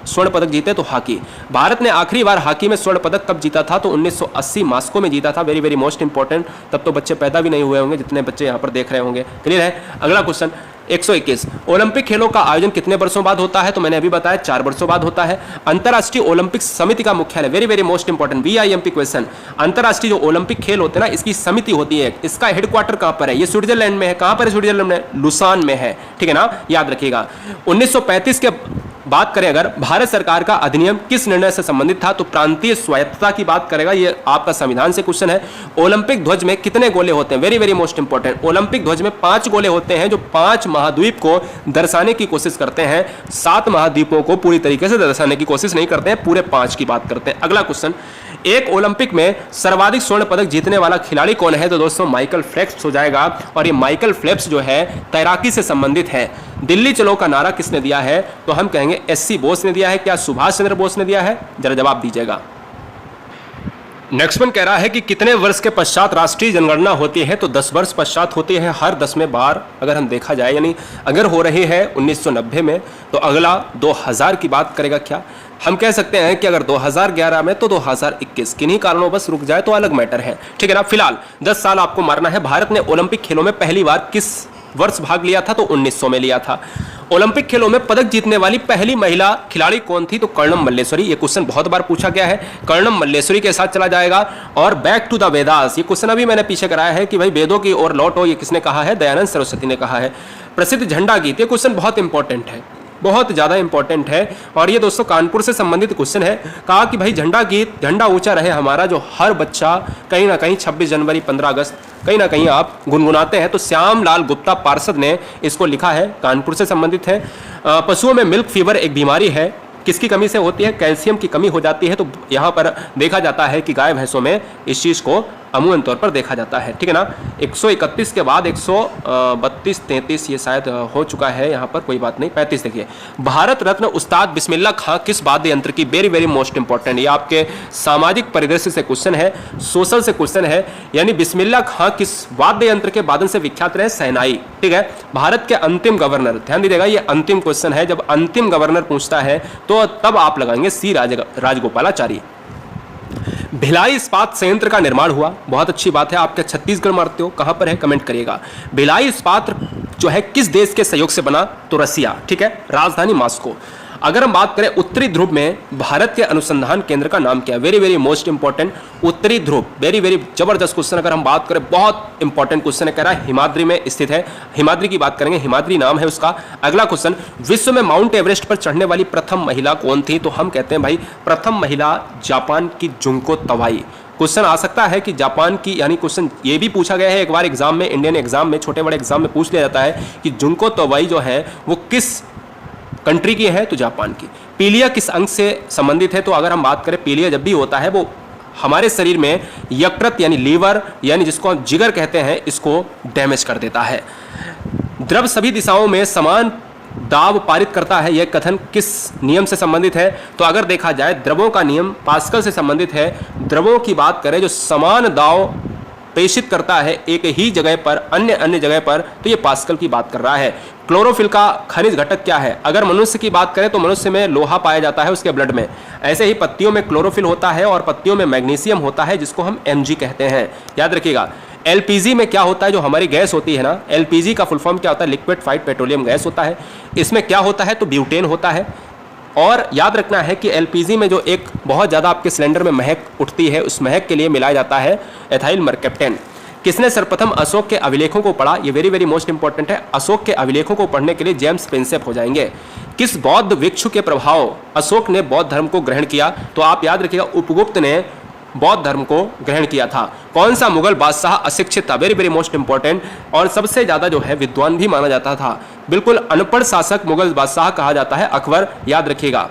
स्वर्ण पदक जीते? तो हॉकी। भारत ने आखिरी बार हॉकी में स्वर्ण पदक कब जीता था? तो 1980 मॉस्को में जीता था। Very very most important. तब तो बच्चे पैदा भी नहीं हुए होंगे जितने बच्चे यहाँ पर देख रहे होंगे। क्लियर है? अगला क्वेश्चन 121, ओलंपिक खेलों का आयोजन कितने वर्षों बाद होता है? तो मैंने अभी बताया 4 वर्षों बाद होता है। अंतरराष्ट्रीय ओलंपिक समिति का मुख्यालय, very very most important, VIMP question. अंतरराष्ट्रीय जो ओलंपिक खेल होते हैं ना, इसकी समिति होती है, इसका हेडक्वार्टर कहां पर है? ये स्विट्जरलैंड में है। कहां पर है स्विट्जरलैंड में? लुसान में है। ठीक है ना, याद रखिएगा। 1935 के बात करें अगर, भारत सरकार का अधिनियम किस निर्णय से संबंधित था? तो प्रांतीय स्वायत्तता की बात करेगा। ये आपका संविधान से क्वेश्चन है। ओलंपिक ध्वज में कितने गोले होते हैं? Very very most important. Olympic ध्वज में 5 गोले होते हैं, जो 5 महाद्वीप को दर्शाने की कोशिश करते हैं। 7 महाद्वीपों को पूरी तरीके से दर्शाने की कोशिश नहीं करते हैं, पूरे 5 की बात करते हैं। अगला क्वेश्चन, एक ओलंपिक में सर्वाधिक स्वर्ण पदक जीतने वाला खिलाड़ी कौन है? तो दोस्तों माइकल फेल्प्स हो जाएगा। और ये माइकल फेल्प्स जो है तैराकी से संबंधित है। दिल्ली चलो का नारा किसने दिया है? तो हम कहेंगे SC बोस ने दिया है। क्या सुभाष चंद्र बोस ने दिया है? जरा जवाब दीजिएगा। नेक्स्ट वन कह रहा है कि कितने वर्ष के पश्चात राष्ट्रीय जनगणना होती है? तो 10 वर्ष पश्चात होती है, हर 10वें बार अगर हम देखा जाए, यानी अगर हो रही है 1990 में तो अगला 2000 की बात करेगा। क्या हम कह सकते हैं कि अगर 2011 में तो 2021, किन्हीं कारणों बस रुक जाए तो अलग मैटर है। ठीक है ना, फिलहाल 10 साल आपको मारना है। भारत ने ओलंपिक खेलों में पहली बार किस वर्ष भाग लिया था? तो 1900 में लिया था। ओलंपिक खेलों में पदक जीतने वाली पहली महिला खिलाड़ी कौन थी? तो कर्णम मल्लेश्वरी। ये क्वेश्चन बहुत बार पूछा गया है, कर्णम मल्लेश्वरी के साथ चला जाएगा। और बैक टू द वेदास, ये क्वेश्चन अभी मैंने पीछे कराया है कि भाई वेदों की ओर लौटो, ये किसने कहा है? दयानंद सरस्वती ने कहा है। प्रसिद्ध झंडा गीत, ये क्वेश्चन बहुत इंपॉर्टेंट है, बहुत ज्यादा इंपॉर्टेंट है। और ये दोस्तों कानपुर से संबंधित क्वेश्चन है। कहा कि भाई झंडा गीत, झंडा ऊंचा रहे हमारा, जो हर बच्चा कहीं ना कहीं 26 जनवरी 15 अगस्त कहीं ना कहीं आप गुनगुनाते हैं। तो श्याम लाल गुप्ता पार्षद ने इसको लिखा है, कानपुर से संबंधित है। पशुओं में मिल्क फीवर एक बीमारी है, किसकी कमी से होती है? कैल्शियम की कमी हो जाती है। तो यहाँ पर देखा जाता है कि गाय भैंसों में इस चीज को अमूमन तौर पर देखा जाता है। ठीक है ना, 131 के बाद 132, 33 ये शायद हो चुका है, यहाँ पर कोई बात नहीं। 35 देखिए, भारत रत्न उस्ताद बिस्मिल्ला खां किस वाद्य यंत्र की? वेरी वेरी मोस्ट इंपॉर्टेंट, ये आपके सामाजिक परिदृश्य से क्वेश्चन है, सोशल से क्वेश्चन है। यानी बिस्मिल्ला खां किस वाद्य यंत्र के वादन से विख्यात रहे? शहनाई। ठीक है, भारत के अंतिम गवर्नर, ध्यान दीजिएगा ये अंतिम क्वेश्चन है, जब अंतिम गवर्नर पूछता है तो तब आप लगाएंगे C राजगोपालाचारी। भिलाई इस्पात संयंत्र का निर्माण हुआ, बहुत अच्छी बात है। आप क्या छत्तीसगढ़ मारते हो? कहां पर है? कमेंट करिएगा। भिलाई इस्पात जो है किस देश के सहयोग से बना? तो रसिया। ठीक है, राजधानी मॉस्को। अगर हम बात करें उत्तरी ध्रुव में भारत के अनुसंधान केंद्र का नाम क्या है? वेरी वेरी मोस्ट इंपॉर्टेंट, उत्तरी ध्रुव, वेरी वेरी जबरदस्त क्वेश्चन। अगर हम बात करें, बहुत इंपॉर्टेंट क्वेश्चन है, कह रहा है हिमाद्री में स्थित है। हिमाद्री की बात करेंगे, हिमाद्री नाम है उसका। अगला क्वेश्चन, विश्व में माउंट एवरेस्ट पर चढ़ने वाली प्रथम महिला कौन थी? तो हम कहते हैं भाई प्रथम महिला जापान की जुंको तवाई। क्वेश्चन आ सकता है कि जापान की, यानी क्वेश्चन ये भी पूछा गया है एक बार एग्जाम में, इंडियन एग्जाम में, छोटे बड़े एग्जाम में पूछ लिया जाता है कि जुंको तवाई जो है वो किस कंट्री की है? तो जापान की। पीलिया किस अंग से संबंधित है? तो अगर हम बात करें, पीलिया जब भी होता है वो हमारे शरीर में यकृत यानी लीवर यानी जिसको हम जिगर कहते हैं इसको डैमेज कर देता है। द्रव सभी दिशाओं में समान दाब पारित करता है, यह कथन किस नियम से संबंधित है? तो अगर देखा जाए द्रवों का नियम पास्कल से संबंधित है। द्रवों की बात करें जो समान दाब प्रेषित करता है एक ही जगह पर अन्य जगह पर, तो ये पास्कल की बात कर रहा है। क्लोरोफिल का खनिज घटक क्या है? अगर मनुष्य की बात करें तो मनुष्य में लोहा पाया जाता है उसके ब्लड में, ऐसे ही पत्तियों में क्लोरोफिल होता है और पत्तियों में मैग्नीशियम होता है जिसको हम Mg कहते हैं, याद रखिएगा। एलपीजी में क्या होता है? जो हमारी गैस होती है ना, एलपीजी का फुल फॉर्म क्या होता है? लिक्विफाइड पेट्रोलियम गैस होता है। इसमें क्या होता है? तो ब्यूटेन होता है। और याद रखना है कि एलपीजी में जो एक बहुत ज़्यादा आपके सिलेंडर में महक उठती है, उस महक के लिए मिलाया जाता है एथाइल मरकैप्टेन। किसने सर्वप्रथम अशोक के अभिलेखों को पढ़ा? ये वेरी मोस्ट इंपॉर्टेंट है। अशोक के अभिलेखों को पढ़ने के लिए जेम्स प्रिंसेप हो जाएंगे। किस बौद्ध भिक्षु के प्रभाव अशोक ने बौद्ध धर्म को ग्रहण किया? तो आप याद रखिएगा उपगुप्त ने बौद्ध धर्म को ग्रहण किया था। कौन सा मुगल बादशाह अशिक्षित था? वेरी मोस्ट इंपॉर्टेंट, और सबसे ज्यादा जो है विद्वान भी माना जाता था। बिल्कुल अनपढ़ शासक मुगल बादशाह कहा जाता है अकबर, याद रखिएगा।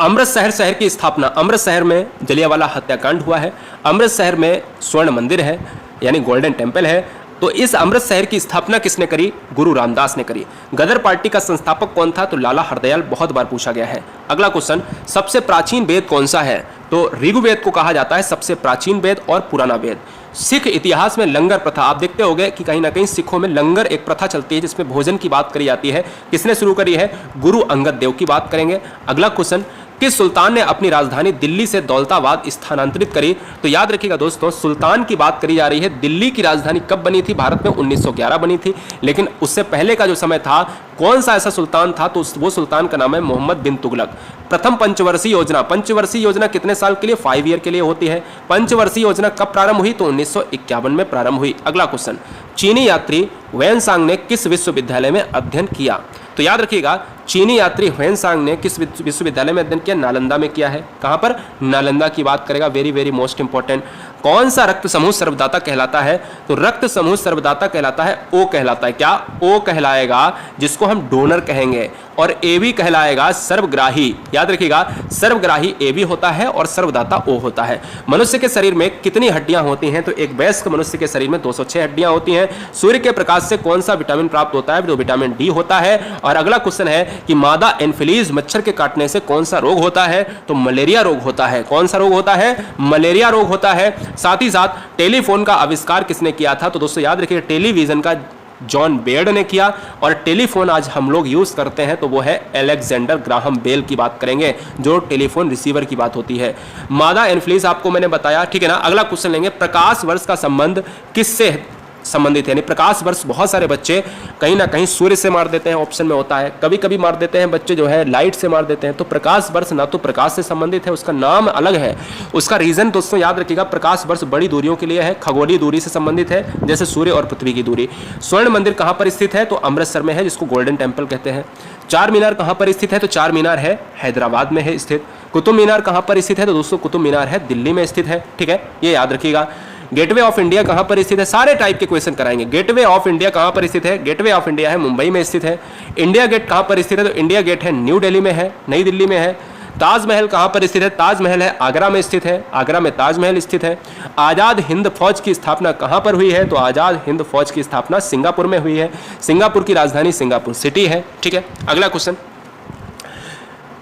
अमृत शहर की स्थापना, अमृत शहर में जलियांवाला हत्याकांड हुआ है। अमृत शहर में स्वर्ण मंदिर है यानी गोल्डन टेम्पल है। तो इस अमृत शहर की स्थापना किसने करी? गुरु रामदास ने करी। गदर पार्टी का संस्थापक कौन था? तो लाला हरदयाल, बहुत बार पूछा गया है। अगला क्वेश्चन, सबसे प्राचीन वेद कौन सा है? तो ऋग्वेद को कहा जाता है सबसे प्राचीन वेद और पुराना वेद। सिख इतिहास में लंगर प्रथा, आप देखते होंगे कि कहीं ना कहीं सिखों में लंगर एक प्रथा चलती है जिसमें भोजन की बात करी जाती है। किसने शुरू करी है? गुरु अंगद देव की बात करेंगे। अगला क्वेश्चन, किस सुल्तान ने अपनी राजधानी दिल्ली से दौलताबाद स्थानांतरित करी? तो याद रखिएगा दोस्तों, सुल्तान की बात करी जा रही है। दिल्ली की राजधानी कब बनी थी? भारत में 1911 बनी थी, लेकिन उससे पहले का जो समय था कौन सा ऐसा सुल्तान था? तो वो सुल्तान का नाम है मोहम्मद बिन तुगलक। प्रथम पंचवर्षीय योजना, पंचवर्षीय योजना कितने साल के लिए? 5 ईयर के लिए होती है। पंचवर्षीय योजना कब प्रारंभ हुई? तो 1951 में प्रारंभ हुई। अगला क्वेश्चन, चीनी यात्री ह्वेनसांग ने किस विश्वविद्यालय में अध्ययन किया? तो याद रखिएगा, चीनी यात्री ह्वेनसांग ने किस विश्वविद्यालय में अध्ययन किया? नालंदा में किया है। कहां पर? नालंदा की बात करेगा, वेरी मोस्ट इंपॉर्टेंट। कौन सा रक्त समूह सर्वदाता कहलाता है? तो रक्त समूह सर्वदाता कहलाता है ओ कहलाता है। क्या? ओ कहलाएगा, जिसको हम डोनर कहेंगे, और ए भी कहलाएगा सर्वग्राही। याद रखिएगा, सर्वग्राही ए भी होता है और सर्वदाता ओ होता है। मनुष्य के शरीर में कितनी हड्डियां होती हैं? तो एक वयस्क मनुष्य के शरीर में 206 हड्डियां होती हैं। सूर्य के प्रकाश से कौन सा विटामिन प्राप्त होता है? तो विटामिन डी होता है। और अगला क्वेश्चन है कि मादा एनफिलीज मच्छर के काटने से कौन सा रोग होता है? तो मलेरिया रोग होता है। कौन सा रोग होता है? मलेरिया रोग होता है। साथ ही साथ टेलीफोन का आविष्कार किसने किया था? तो दोस्तों याद रखिए, टेलीविजन का जॉन बेयर्ड ने किया। और टेलीफोन आज हम लोग यूज करते हैं तो वो है अलेक्जेंडर ग्राहम बेल की बात करेंगे, जो टेलीफोन रिसीवर की बात होती है। मादा एनफिलीज आपको मैंने बताया, ठीक है ना। अगला क्वेश्चन लेंगे, प्रकाश वर्ष का संबंध किससे संबंधित है? यानी प्रकाश वर्ष बहुत सारे बच्चे कहीं ना कहीं सूर्य से मार देते हैं, ऑप्शन में होता है। कभी कभी मार देते हैं बच्चे जो है लाइट से मार देते हैं। तो प्रकाश वर्ष ना तो प्रकाश से संबंधित है, उसका नाम अलग है। उसका रीजन दोस्तों याद रखिएगा, प्रकाश वर्ष बड़ी दूरियों के लिए है, खगोलीय दूरी से संबंधित है, जैसे सूर्य और पृथ्वी की दूरी। स्वर्ण मंदिर कहां पर स्थित है? तो अमृतसर में है, जिसको गोल्डन टेम्पल कहते हैं। चार मीनार कहां पर स्थित है? तो चार मीनार है हैदराबाद में है स्थित। कुतुब मीनार कहां पर स्थित है? तो दोस्तों कुतुब मीनार है दिल्ली में स्थित है, ठीक है, ये याद रखिएगा। गेटवे ऑफ इंडिया कहां पर स्थित है? सारे टाइप के क्वेश्चन कराएंगे। गेटवे ऑफ इंडिया कहां पर स्थित है? गेटवे ऑफ इंडिया है मुंबई में स्थित है। इंडिया गेट कहां पर स्थित है? तो इंडिया गेट है न्यू दिल्ली में है, नई दिल्ली में है। ताजमहल कहां पर स्थित है? ताजमहल है आगरा में स्थित है, आगरा में ताजमहल स्थित है। आजाद हिंद फौज की स्थापना कहां पर हुई है? तो आजाद हिंद फौज की स्थापना सिंगापुर में हुई है। सिंगापुर की राजधानी सिंगापुर सिटी है, ठीक है। अगला क्वेश्चन,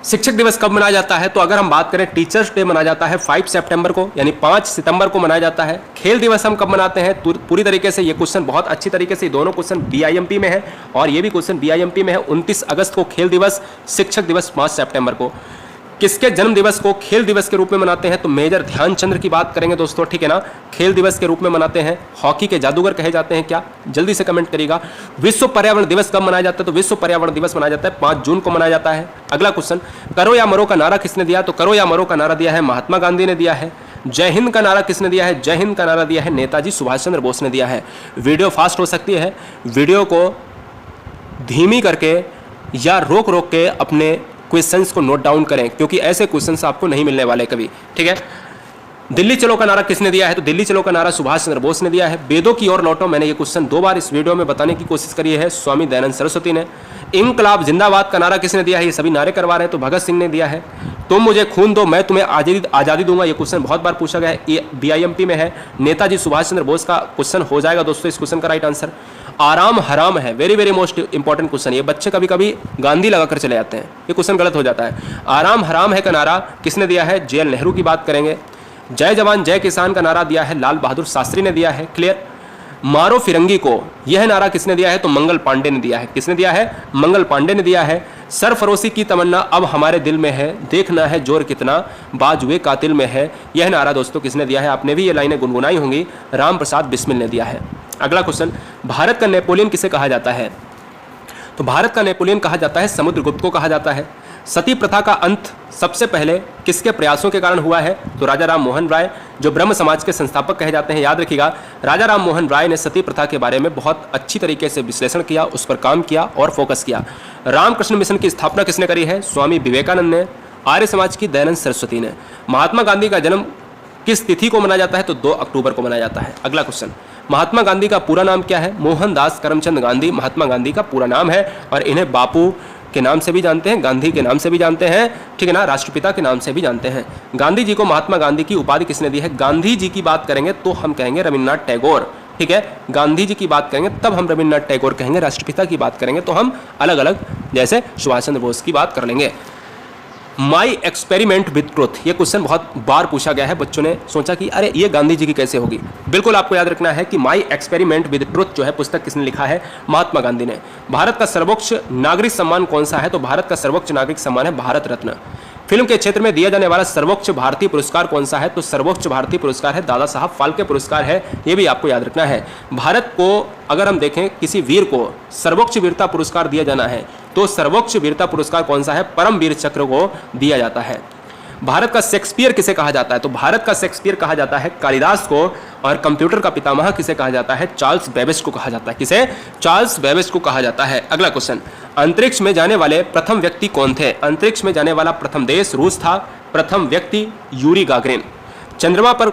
शिक्षक दिवस कब मनाया जाता है? तो अगर हम बात करें, टीचर्स डे मनाया जाता है 5 सितंबर को, यानी 5 सितंबर को मनाया जाता है। खेल दिवस हम कब मनाते हैं? पूरी तरीके से ये क्वेश्चन बहुत अच्छी तरीके से, दोनों क्वेश्चन बीआईएमपी में है और ये भी क्वेश्चन बीआईएमपी में है। 29 अगस्त को खेल दिवस, शिक्षक दिवस 5 सितंबर को। किसके जन्म दिवस को खेल दिवस के रूप में मनाते हैं? तो मेजर ध्यानचंद्र की बात करेंगे दोस्तों, ठीक है ना। खेल दिवस के रूप में मनाते हैं। हॉकी के जादूगर कहे जाते हैं क्या? जल्दी से कमेंट करिएगा। विश्व पर्यावरण दिवस कब मनाया जाता है? तो विश्व पर्यावरण दिवस मनाया जाता है 5 जून को मनाया जाता है। अगला क्वेश्चन, करो या मरो का नारा किसने दिया? तो करो या मरो का नारा दिया है महात्मा गांधी ने दिया है। जय हिंद का नारा किसने दिया है? जय हिंद का नारा दिया है नेताजी सुभाष चंद्र बोस ने दिया है। वीडियो फास्ट हो सकती है, वीडियो को धीमी करके या रोक रोक के अपने क्वेश्चंस को नोट डाउन करें, क्योंकि ऐसे क्वेश्चंस आपको नहीं मिलने वाले कभी, ठीक है। दिल्ली चलो का नारा किसने दिया है? तो दिल्ली चलो का नारा सुभाष चंद्र बोस ने दिया है। वेदों की ओर लौटो, मैंने ये क्वेश्चन 2 बार इस वीडियो में बताने की कोशिश करी है, स्वामी दयानंद सरस्वती ने। इंकलाब जिंदाबाद का नारा किसने दिया है? ये सभी नारे करवा रहे हैं, तो भगत सिंह ने दिया है। तुम मुझे खून दो मैं तुम्हें आज़ादी दूंगा, ये क्वेश्चन बहुत बार पूछा गया है, ये BIMP में है। नेताजी सुभाष चंद्र बोस का क्वेश्चन हो जाएगा दोस्तों इस क्वेश्चन का राइट आंसर। आराम हराम है, very very most important question. ये बच्चे कभी कभी गांधी लगाकर चले जाते हैं, ये क्वेश्चन गलत हो जाता है। आराम हराम है का नारा किसने दिया है? JL नेहरू की बात करेंगे। जय जवान जय किसान का नारा दिया है लाल बहादुर शास्त्री ने दिया है, क्लियर। मारो फिरंगी को, यह नारा किसने दिया है? तो मंगल पांडे ने दिया है। किसने दिया है? मंगल पांडे ने दिया है। सरफरोशी की तमन्ना अब हमारे दिल में है, देखना है जोर कितना बाजुए कातिल में है, यह नारा दोस्तों किसने दिया है? आपने भी ये लाइनें गुनगुनाई होंगी, राम प्रसाद बिस्मिल ने दिया है। अगला क्वेश्चन, भारत का नेपोलियन किसे कहा जाता है? तो भारत का नेपोलियन कहा जाता है समुद्रगुप्त को कहा जाता है। सती प्रथा का अंत सबसे पहले किसके प्रयासों के कारण हुआ है? तो राजा राम मोहन राय, जो ब्रह्म समाज के संस्थापक कहे जाते हैं। याद रखिएगा, राजा राम मोहन राय ने सती प्रथा के बारे में बहुत अच्छी तरीके से विश्लेषण किया, उस पर काम किया और फोकस किया। रामकृष्ण मिशन की स्थापना किसने करी है? स्वामी विवेकानंद ने। आर्य समाज की दयानंद सरस्वती ने। महात्मा गांधी का जन्म किस तिथि को मनाया जाता है? तो 2 अक्टूबर को मनाया जाता है। अगला क्वेश्चन, महात्मा गांधी का पूरा नाम क्या है? मोहनदास करमचंद गांधी महात्मा गांधी का पूरा नाम है, और इन्हें बापू के नाम से भी जानते हैं, गांधी के नाम से भी जानते हैं, ठीक है ना, राष्ट्रपिता के नाम से भी जानते हैं। गांधी जी को महात्मा गांधी की उपाधि किसने दी है? गांधी जी की बात करेंगे तो हम कहेंगे रविन्द्रनाथ टैगोर, ठीक है। गांधी जी की बात करेंगे तब हम रविन्द्रनाथ टैगोर कहेंगे। राष्ट्रपिता की बात करेंगे तो हम अलग अलग जैसे सुभाष चंद्र बोस की बात कर लेंगे। माई एक्सपेरिमेंट विद ट्रुथ, ये क्वेश्चन बहुत बार पूछा गया है, बच्चों ने सोचा कि अरे ये गांधी जी की कैसे होगी। बिल्कुल आपको याद रखना है कि माई एक्सपेरिमेंट विद ट्रुथ जो है पुस्तक किसने लिखा है? महात्मा गांधी ने। भारत का सर्वोच्च नागरिक सम्मान कौन सा है? तो भारत का सर्वोच्च नागरिक सम्मान है भारत रत्न। फिल्म के क्षेत्र में दिया जाने वाला सर्वोच्च भारतीय पुरस्कार कौन सा है? तो सर्वोच्च भारतीय पुरस्कार है दादा साहब फाल्के पुरस्कार है, ये भी आपको याद रखना है। भारत को अगर हम देखें किसी वीर को सर्वोच्च वीरता पुरस्कार दिया जाना है तो सर्वोच्च वीरता पुरस्कार कौन सा है? परम वीर चक्र को दिया जाता है। भारत का शेक्सपियर किसे कहा जाता है? तो भारत का शेक्सपियर कहा जाता है कालिदास को, और कंप्यूटर का पितामह किसे कहा जाता है? चार्ल्स बेबेज को कहा जाता है। किसे? चार्ल्स बेबेज को कहा जाता है। अगला क्वेश्चन, अंतरिक्ष में जाने वाले प्रथम व्यक्ति कौन थे? अंतरिक्ष में जाने वाला प्रथम देश रूस था, प्रथम व्यक्ति यूरी गागरिन। चंद्रमा पर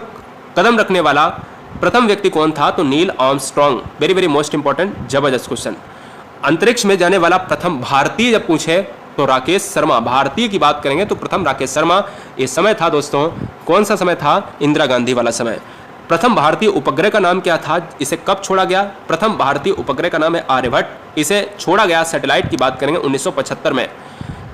कदम रखने वाला प्रथम व्यक्ति कौन था? तो Neil Armstrong. Very very most important जबरदस्त क्वेश्चन। अंतरिक्ष में जाने वाला प्रथम भारतीय जब पूछे तो राकेश शर्मा। भारतीय की बात करेंगे तो प्रथम राकेश शर्मा। ये समय था दोस्तों, कौन सा समय था? इंदिरा गांधी वाला समय। प्रथम भारतीय उपग्रह का नाम क्या था? इसे कब छोड़ा गया? प्रथम भारतीय उपग्रह का नाम है आर्यभट्ट। इसे छोड़ा गया, सैटेलाइट की बात करेंगे 1975 में।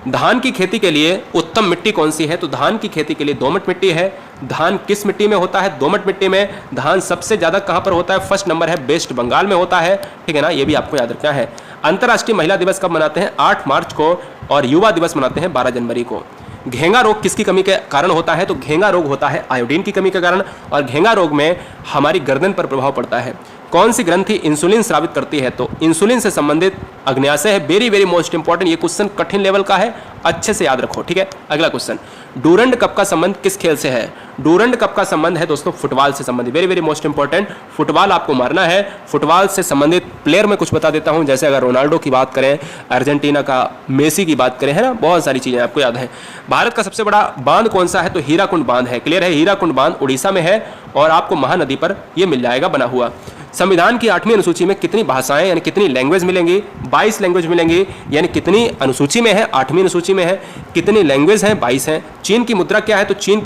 धान की खेती के लिए उत्तम मिट्टी कौन सी है? तो धान की खेती के लिए दोमट मिट्टी है। धान किस मिट्टी में होता है? दोमट मिट्टी में। धान सबसे ज्यादा कहां पर होता है? फर्स्ट नंबर है वेस्ट बंगाल में होता है, ठीक है ना, ये भी आपको याद रखना है। अंतर्राष्ट्रीय महिला दिवस कब मनाते हैं? 8 मार्च को, और युवा दिवस मनाते हैं 12 जनवरी को। घेंगा रोग किसकी कमी के कारण होता है? तो घेंगा रोग होता है आयोडीन की कमी के कारण, और घेंगा रोग में हमारी गर्दन पर प्रभाव पड़ता है। कौन सी ग्रंथि इंसुलिन स्रावित करती है? तो इंसुलिन से संबंधित अग्न्याशय है। वेरी वेरी मोस्ट इंपॉर्टेंट, ये क्वेश्चन कठिन लेवल का है, अच्छे से याद रखो, ठीक है। अगला क्वेश्चन, डूरंड कप का संबंध किस खेल से है? डूरंड कप का संबंध है दोस्तों फुटबॉल से संबंधित। Very very most important, football आपको मारना है। फुटबॉल से संबंधित प्लेयर में कुछ बता देता हूं, जैसे अगर रोनाल्डो की बात करें, अर्जेंटीना का मेसी की बात करें, है ना, बहुत सारी चीजें आपको याद है। भारत का सबसे बड़ा बांध कौन सा है? तो हीराकुंड बांध है। क्लियर है, हीराकुंड बांध उड़ीसा में है, और आपको महानदी पर यह मिल जाएगा बना हुआ। संविधान की 8वीं अनुसूची में कितनी भाषाएं यानी कितनी लैंग्वेज मिलेंगी? 22 लैंग्वेज मिलेंगी। यानी कितनी अनुसूची में है? 8वीं अनुसूची में है। कितनी लैंग्वेज हैं? 22 हैं। चीन की मुद्रा क्या है? तो चीन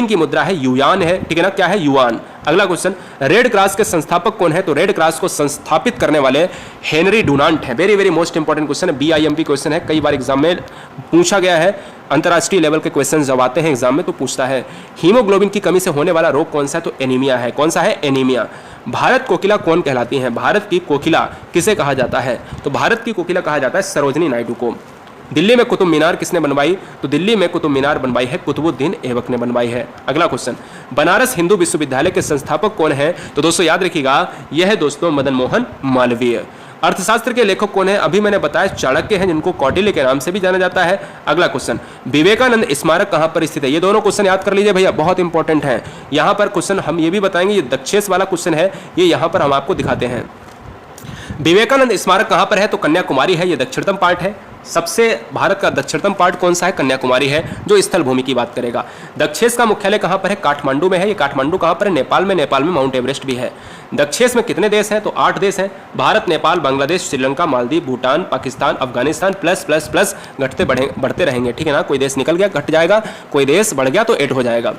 की मुद्रा है युआन है, ठीक है ना, क्या है? युआन। अगला क्वेश्चन, रेड क्रॉस के संस्थापक कौन है? तो रेड क्रॉस को संस्थापित करने वाले हेनरी डुनांट है। Very very most important question है, BIMP क्वेश्चन है, कई बार एग्जाम में पूछा गया है। अंतर्राष्ट्रीय लेवल के क्वेश्चन जब आते हैं एग्जाम में तो पूछता है। हीमोग्लोबिन की कमी से होने वाला रोग कौन सा है? तो एनीमिया है। कौन सा है? एनीमिया। भारत कोकिला कौन कहलाती है? भारत की कोकिला किसे कहा जाता है? तो भारत की कोकिला कहा जाता है सरोजनी नायडू को। दिल्ली में कुतुब मीनार किसने बनवाई? तो दिल्ली में कुतुब मीनार बनवाई है कुतुबुद्दीन ऐबक ने बनवाई है। अगला क्वेश्चन, बनारस हिंदू विश्वविद्यालय के संस्थापक कौन है? तो दोस्तों याद रखिएगा, यह है दोस्तों मदन मोहन मालवीय। अर्थशास्त्र के लेखक कौन है? अभी मैंने बताया चाणक्य हैं, जिनको कौटिल्य के नाम से भी जाना जाता है। अगला क्वेश्चन, विवेकानंद स्मारक कहां पर स्थित है? ये दोनों क्वेश्चन याद कर लीजिए भैया, बहुत इंपॉर्टेंट है। यहां पर क्वेश्चन हम ये भी बताएंगे, ये दक्षेश वाला क्वेश्चन है, ये यहां पर हम आपको दिखाते हैं। विवेकानंद स्मारक कहां पर है? तो कन्याकुमारी है, ये दक्षिणतम पार्ट है। सबसे भारत का दक्षिणतम पार्ट कौन सा है? कन्याकुमारी है, जो स्थल भूमि की बात करेगा। दक्षेश का मुख्यालय कहां पर है? काठमांडू में है। ये काठमांडू कहां पर है? नेपाल में। नेपाल में माउंट एवरेस्ट भी है। दक्षेश में कितने देश हैं? तो 8 देश हैं। Bharat, Nepal, Bangladesh, Sri Lanka, Maldives, Bhutan, Pakistan, Afghanistan, plus plus plus घटते बढ़ते रहेंगे, ठीक है ना। कोई देश निकल गया घट जाएगा, कोई देश बढ़ गया तो ऐड हो जाएगा।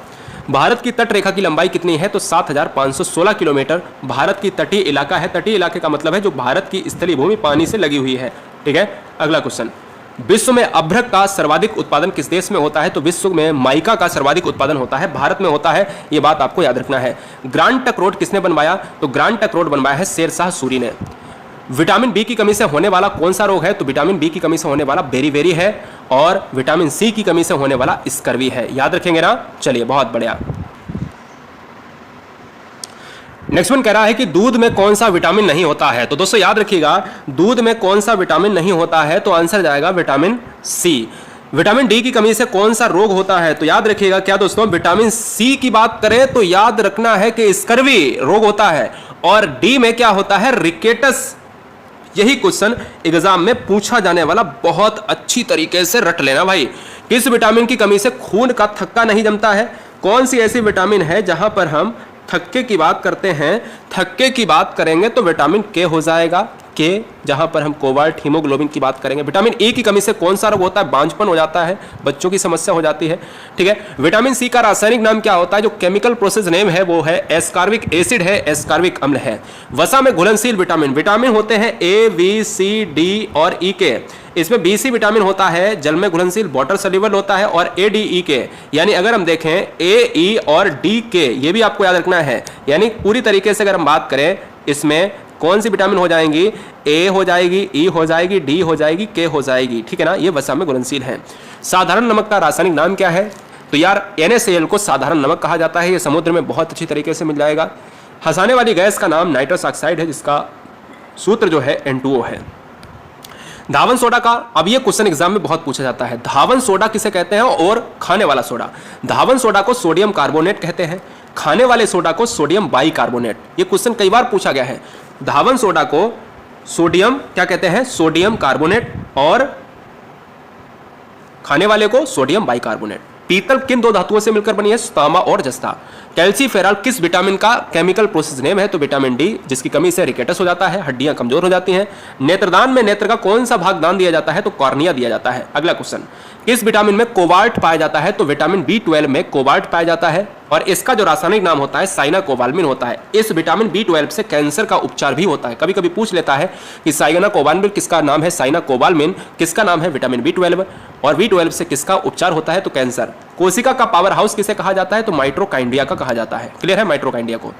भारत की तट रेखा की लंबाई कितनी है? तो 7516 किलोमीटर भारत की तटीय इलाका है। तटीय इलाके का मतलब है जो भारत की स्थलीय भूमि पानी से लगी हुई है, ठीक है। अगला क्वेश्चन, विश्व में अभ्रक का सर्वाधिक उत्पादन किस देश में होता है? तो विश्व में माइका का सर्वाधिक उत्पादन होता है, भारत में होता है। ये बात आपको याद रखना है। ग्रांड ट्रंक रोड किसने बनवाया? तो ग्रांड ट्रंक रोड बनवाया है शेरशाह सूरी ने। विटामिन बी की कमी से होने वाला कौन सा रोग है? तो विटामिन बी की कमी से होने वाला बेरीबेरी है, और विटामिन सी की कमी से होने वाला स्कर्वी है। याद रखेंगे ना। चलिए, बहुत बढ़िया। नेक्स्ट वन कह रहा है कि दूध में कौन सा विटामिन नहीं होता है? तो दोस्तों याद रखिएगा, दूध में कौन सा विटामिन नहीं होता है? तो आंसर जाएगा विटामिन सी। विटामिन डी की कमी से कौन सा रोग होता है? तो याद रखिएगा क्या दोस्तों, विटामिन सी की बात करें तो याद रखना है कि स्कर्वी रोग होता है, और डी में क्या होता है? रिकेटस। यही क्वेश्चन एग्जाम में पूछा जाने वाला, बहुत अच्छी तरीके से रट लेना भाई। किस विटामिन की कमी से खून का थक्का नहीं जमता है? कौन सी ऐसी विटामिन है जहां पर हम थक्के की बात करते हैं? थक्के की बात करेंगे तो विटामिन के हो जाएगा, के। जहां पर हम कोबाल्ट, हीमोग्लोबिन की बात करेंगे। विटामिन ए की कमी से कौन सा रोग होता है? बांझपन हो जाता है, बच्चों की समस्या हो जाती है, ठीक है। विटामिन सी का रासायनिक नाम क्या होता है? जो केमिकल प्रोसेस नेम है वो है एस्कॉर्बिक एसिड है, एस्कॉर्बिक अम्ल है। वसा में घुलनशील विटामिन, विटामिन होते हैं ए, बी, सी, डी और ई के। इसमें बी सी विटामिन होता है जल में घुलनशील, वाटर सोल्यूबल होता है, और ए, डी, ई के, यानी अगर हम देखें ए, ई और डी के, ये भी आपको याद रखना है। यानी पूरी तरीके से अगर हम बात करें, इसमें कौन सी विटामिन हो जाएंगी? ए हो जाएगी, ई हो जाएगी, डी हो जाएगी, के हो जाएगी, ठीक है ना। ये वसा में घुलनशील है। साधारण नमक का रासायनिक नाम क्या है? तो यार NaCl को साधारण नमक कहा जाता है। ये समुद्र में बहुत अच्छी तरीके से मिल जाएगा। हंसाने वाली गैस का नाम नाइट्रस ऑक्साइड है, जिसका सूत्र जो है N2O है। धावन सोडा का, अब ये क्वेश्चन एग्जाम में बहुत पूछा जाता है, धावन सोडा किसे कहते हैं? और खाने वाला सोडा। धावन सोडा को सोडियम कार्बोनेट कहते हैं, खाने वाले सोडा को सोडियम बाइकार्बोनेट। ये क्वेश्चन कई बार पूछा गया है। धावन सोडा को सोडियम क्या कहते हैं? सोडियम कार्बोनेट, और खाने वाले को सोडियम बाइकार्बोनेट। पीतल किन दो धातुओं से मिलकर बनी है? तांबा और जस्ता। कैल्सीफेरॉल किस विटामिन का केमिकल प्रोसेस नेम है? तो विटामिन डी, जिसकी कमी से रिकेटस हो जाता है, हड्डियां कमजोर हो जाती हैं। नेत्रदान में नेत्र का कौन सा भाग दान दिया जाता है? तो कॉर्निया दिया जाता है। अगला क्वेश्चन, किस विटामिन में कोबाल्ट पाया जाता है? तो विटामिन B12 में कोबाल्ट पाया जाता है, और इसका जो रासायनिक नाम होता है साइनाकोबाल्मिन होता है। इस विटामिन B12 से कैंसर का उपचार भी होता है। कभी कभी पूछ लेता है कि साइनाकोबाल्मिन किसका नाम है? साइनाकोबाल्मिन किसका नाम है? विटामिन B12, और B12 से किसका उपचार होता है? तो कैंसर। कोशिका का पावर हाउस किसे कहा जाता है? तो माइटोकाइंड्रिया का कहा जाता है। क्लियर है माइटोकाइंड्रिया को।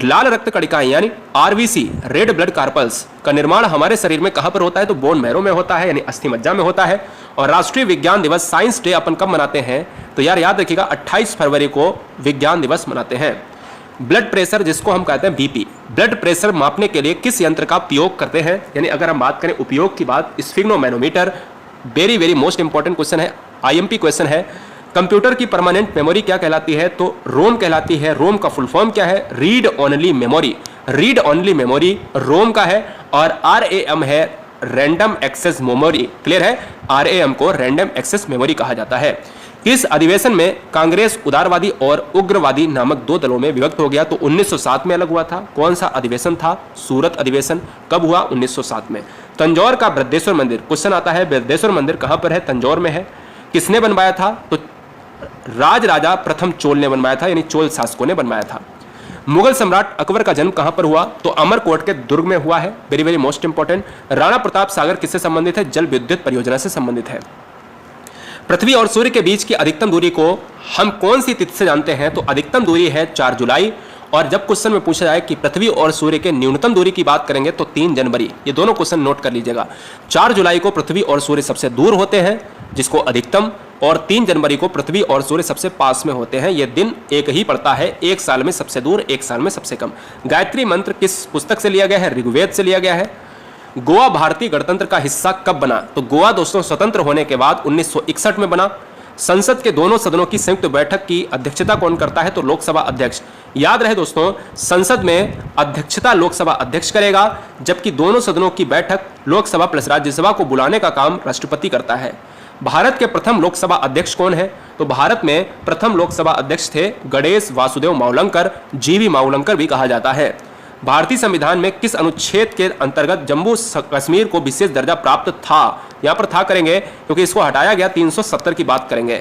लाल रक्त कणिकाएं यानी RBC, रेड ब्लड कार्पल्स का निर्माण हमारे शरीर में कहां पर होता है? तो बोन मैरो में होता है, यानी अस्थि मज्जा में होता है। और राष्ट्रीय विज्ञान दिवस, साइंस डे, अपन कब मनाते हैं? तो यार याद रखिएगा 28 फरवरी को विज्ञान दिवस मनाते हैं। ब्लड प्रेशर, जिसको हम कहते हैं BP, ब्लड प्रेशर मापने के लिए किस यंत्र का उपयोग करते हैं? यानी अगर हम बात करें उपयोग की बात, sphygmomanometer. Very very most important question है, IMP क्वेश्चन है। कंप्यूटर की परमानेंट मेमोरी क्या कहलाती है? तो रोम कहलाती है। रोम का फुल फॉर्म क्या है? Read only memory. Read only memory रोम का है, और RAM है रैंडम एक्सेस मेमोरी। क्लियर है, RAM को रैंडम एक्सेस मेमोरी कहा जाता है। इस अधिवेशन में कांग्रेस उदारवादी और उग्रवादी नामक दो दलों में विभक्त हो गया। तो 1907 में अलग हुआ था। कौन सा अधिवेशन था? सूरत अधिवेशन। कब हुआ? 1907 में। तंजौर का बृहदेश्वर मंदिर, क्वेश्चन आता है बृहदेश्वर मंदिर कहां पर है? तंजौर में है। किसने बनवाया था? तो राजा प्रथम चोल ने बनवाया था, यानी चोल शासकों ने बनवाया था। मुगल सम्राट अकबर का जन्म कहां पर हुआ? तो अमरकोट के दुर्ग में हुआ है। Very very most important. Rana Pratap Sagar किससे संबंधित है? जल विद्युत परियोजना से संबंधित है। पृथ्वी और सूर्य के बीच की अधिकतम दूरी को हम कौन सी तिथि से जानते हैं? तो अधिकतम दूरी है 4 जुलाई। और जब क्वेश्चन में पूछा जाए कि पृथ्वी और सूर्य के न्यूनतम दूरी की बात करेंगे तो 3 जनवरी। ये दोनों क्वेश्चन नोट कर लीजिएगा। 4 जुलाई को पृथ्वी और सूर्य सबसे दूर होते हैं, जिसको अधिकतम, और 3 जनवरी को पृथ्वी और सूर्य सबसे पास में होते हैं। यह दिन एक ही पड़ता है, एक साल में सबसे दूर, एक साल में सबसे कम। गायत्री मंत्र किस पुस्तक से लिया गया है? ऋग्वेद से लिया गया है। गोवा भारतीय गणतंत्र का हिस्सा कब बना? तो गोवा दोस्तों स्वतंत्र होने के बाद 1961 में बना। संसद के दोनों सदनों की संयुक्त बैठक की अध्यक्षता कौन करता है? तो लोकसभा अध्यक्ष। याद रहे दोस्तों, संसद में अध्यक्षता लोकसभा अध्यक्ष करेगा, जबकि दोनों सदनों की बैठक लोकसभा प्लस राज्यसभा को बुलाने का काम राष्ट्रपति करता है। भारत के प्रथम लोकसभा अध्यक्ष कौन है? तो भारत में प्रथम लोकसभा अध्यक्ष थे गणेश वासुदेव मावलंकर, जीवी मावलंकर भी कहा जाता है। भारतीय संविधान में किस अनुच्छेद के अंतर्गत जम्मू कश्मीर को विशेष दर्जा प्राप्त था? यहां पर था करेंगे क्योंकि इसको हटाया गया, 370 की बात करेंगे।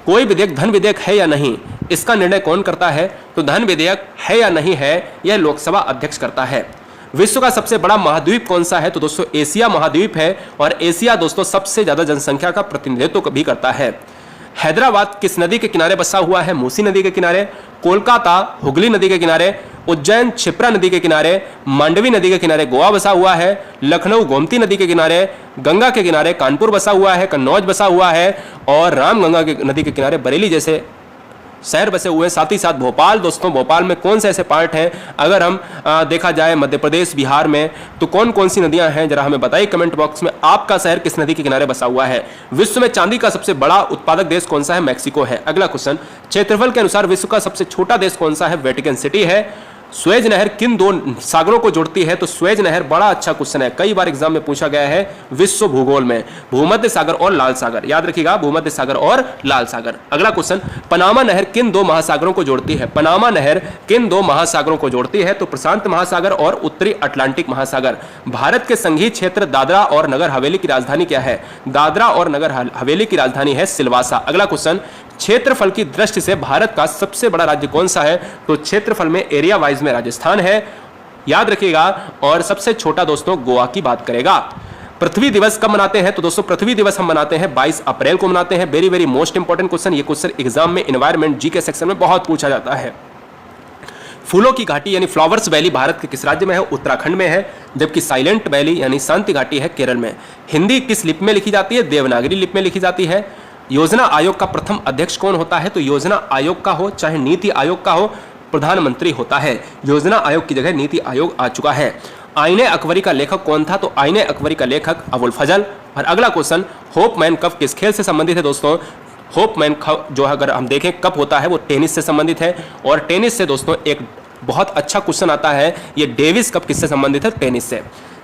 कोई विधेयक धन विधेयक है या नहीं, इसका निर्णय कौन करता है? तो धन विधेयक है या नहीं है, यह लोकसभा अध्यक्ष करता है। विश्व का सबसे बड़ा महाद्वीप कौन सा है? तो दोस्तों एशिया महाद्वीप है, और एशिया दोस्तों सबसे ज्यादा जनसंख्या का प्रतिनिधित्व भी करता है। हैदराबाद किस नदी के किनारे बसा हुआ है? मूसी नदी के किनारे। कोलकाता हुगली नदी के किनारे। उज्जैन क्षिप्रा नदी के किनारे। मांडवी नदी के किनारे गोवा बसा हुआ है। लखनऊ गोमती नदी के किनारे। गंगा के किनारे कानपुर बसा हुआ है, कन्नौज बसा हुआ है, और रामगंगा के नदी के किनारे बरेली जैसे शहर बसे हुए हैं। साथ ही साथ भोपाल, दोस्तों भोपाल में कौन से ऐसे पार्ट हैं, अगर हम देखा जाए मध्य प्रदेश बिहार में, तो कौन कौन सी नदियां हैं, जरा हमें बताइए कमेंट बॉक्स में। आपका शहर किस नदी के किनारे बसा हुआ है? विश्व में चांदी का सबसे बड़ा उत्पादक देश कौन सा है? मैक्सिको है। अगला क्वेश्चन, क्षेत्रफल के अनुसार विश्व का सबसे छोटा देश कौन सा है? वेटिकन सिटी है। स्वेज नहर किन दो सागरों को जोड़ती है? तो स्वेज नहर बड़ा अच्छा क्वेश्चन है, कई बार एग्जाम में पूछा गया है विश्व भूगोल में। भूमध्य सागर और लाल सागर, याद रखिएगा, भूमध्य सागर और लाल सागर। अगला क्वेश्चन, पनामा नहर किन दो महासागरों को जोड़ती है? पनामा नहर किन दो महासागरों को जोड़ती है? तो प्रशांत महासागर और उत्तरी अटलांटिक महासागर। भारत के संघीय क्षेत्र दादरा और नगर हवेली की राजधानी क्या है? दादरा और नगर हवेली की राजधानी है सिलवासा। अगला क्वेश्चन, क्षेत्रफल की दृष्टि से भारत का सबसे बड़ा राज्य कौन सा है? तो क्षेत्रफल में एरिया वाइज में राजस्थान है, याद रखिएगा। और सबसे छोटा दोस्तों गोवा की बात करेगा। पृथ्वी दिवस कब मनाते हैं? तो दोस्तों पृथ्वी दिवस हम मनाते हैं 22 अप्रैल को मनाते हैं। Very very most important question, ये क्वेश्चन एग्जाम में एनवायरमेंट जी के सेक्शन में बहुत पूछा जाता है। फूलों की घाटी यानी फ्लावर्स वैली भारत के किस राज्य में है? उत्तराखंड में है। जबकि साइलेंट वैली यानी शांति घाटी है केरल में। हिंदी किस लिपि में लिखी जाती है? देवनागरी लिपि में लिखी जाती है। योजना आयोग का प्रथम अध्यक्ष कौन होता है? तो योजना आयोग का हो चाहे नीति आयोग का हो, प्रधानमंत्री होता है। योजना आयोग की जगह नीति आयोग आ चुका है। आईने अकबरी का लेखक कौन था? तो आईने अकबरी का लेखक अबुल फजल। और अगला क्वेश्चन, होप मैन कप किस खेल से संबंधित है? दोस्तों होप मैन जो अगर हम देखें कप होता है वो टेनिस से संबंधित है। और टेनिस से दोस्तों एक बहुत अच्छा क्वेश्चन आता है, ये डेविस कप किससे संबंधित है? टेनिस से।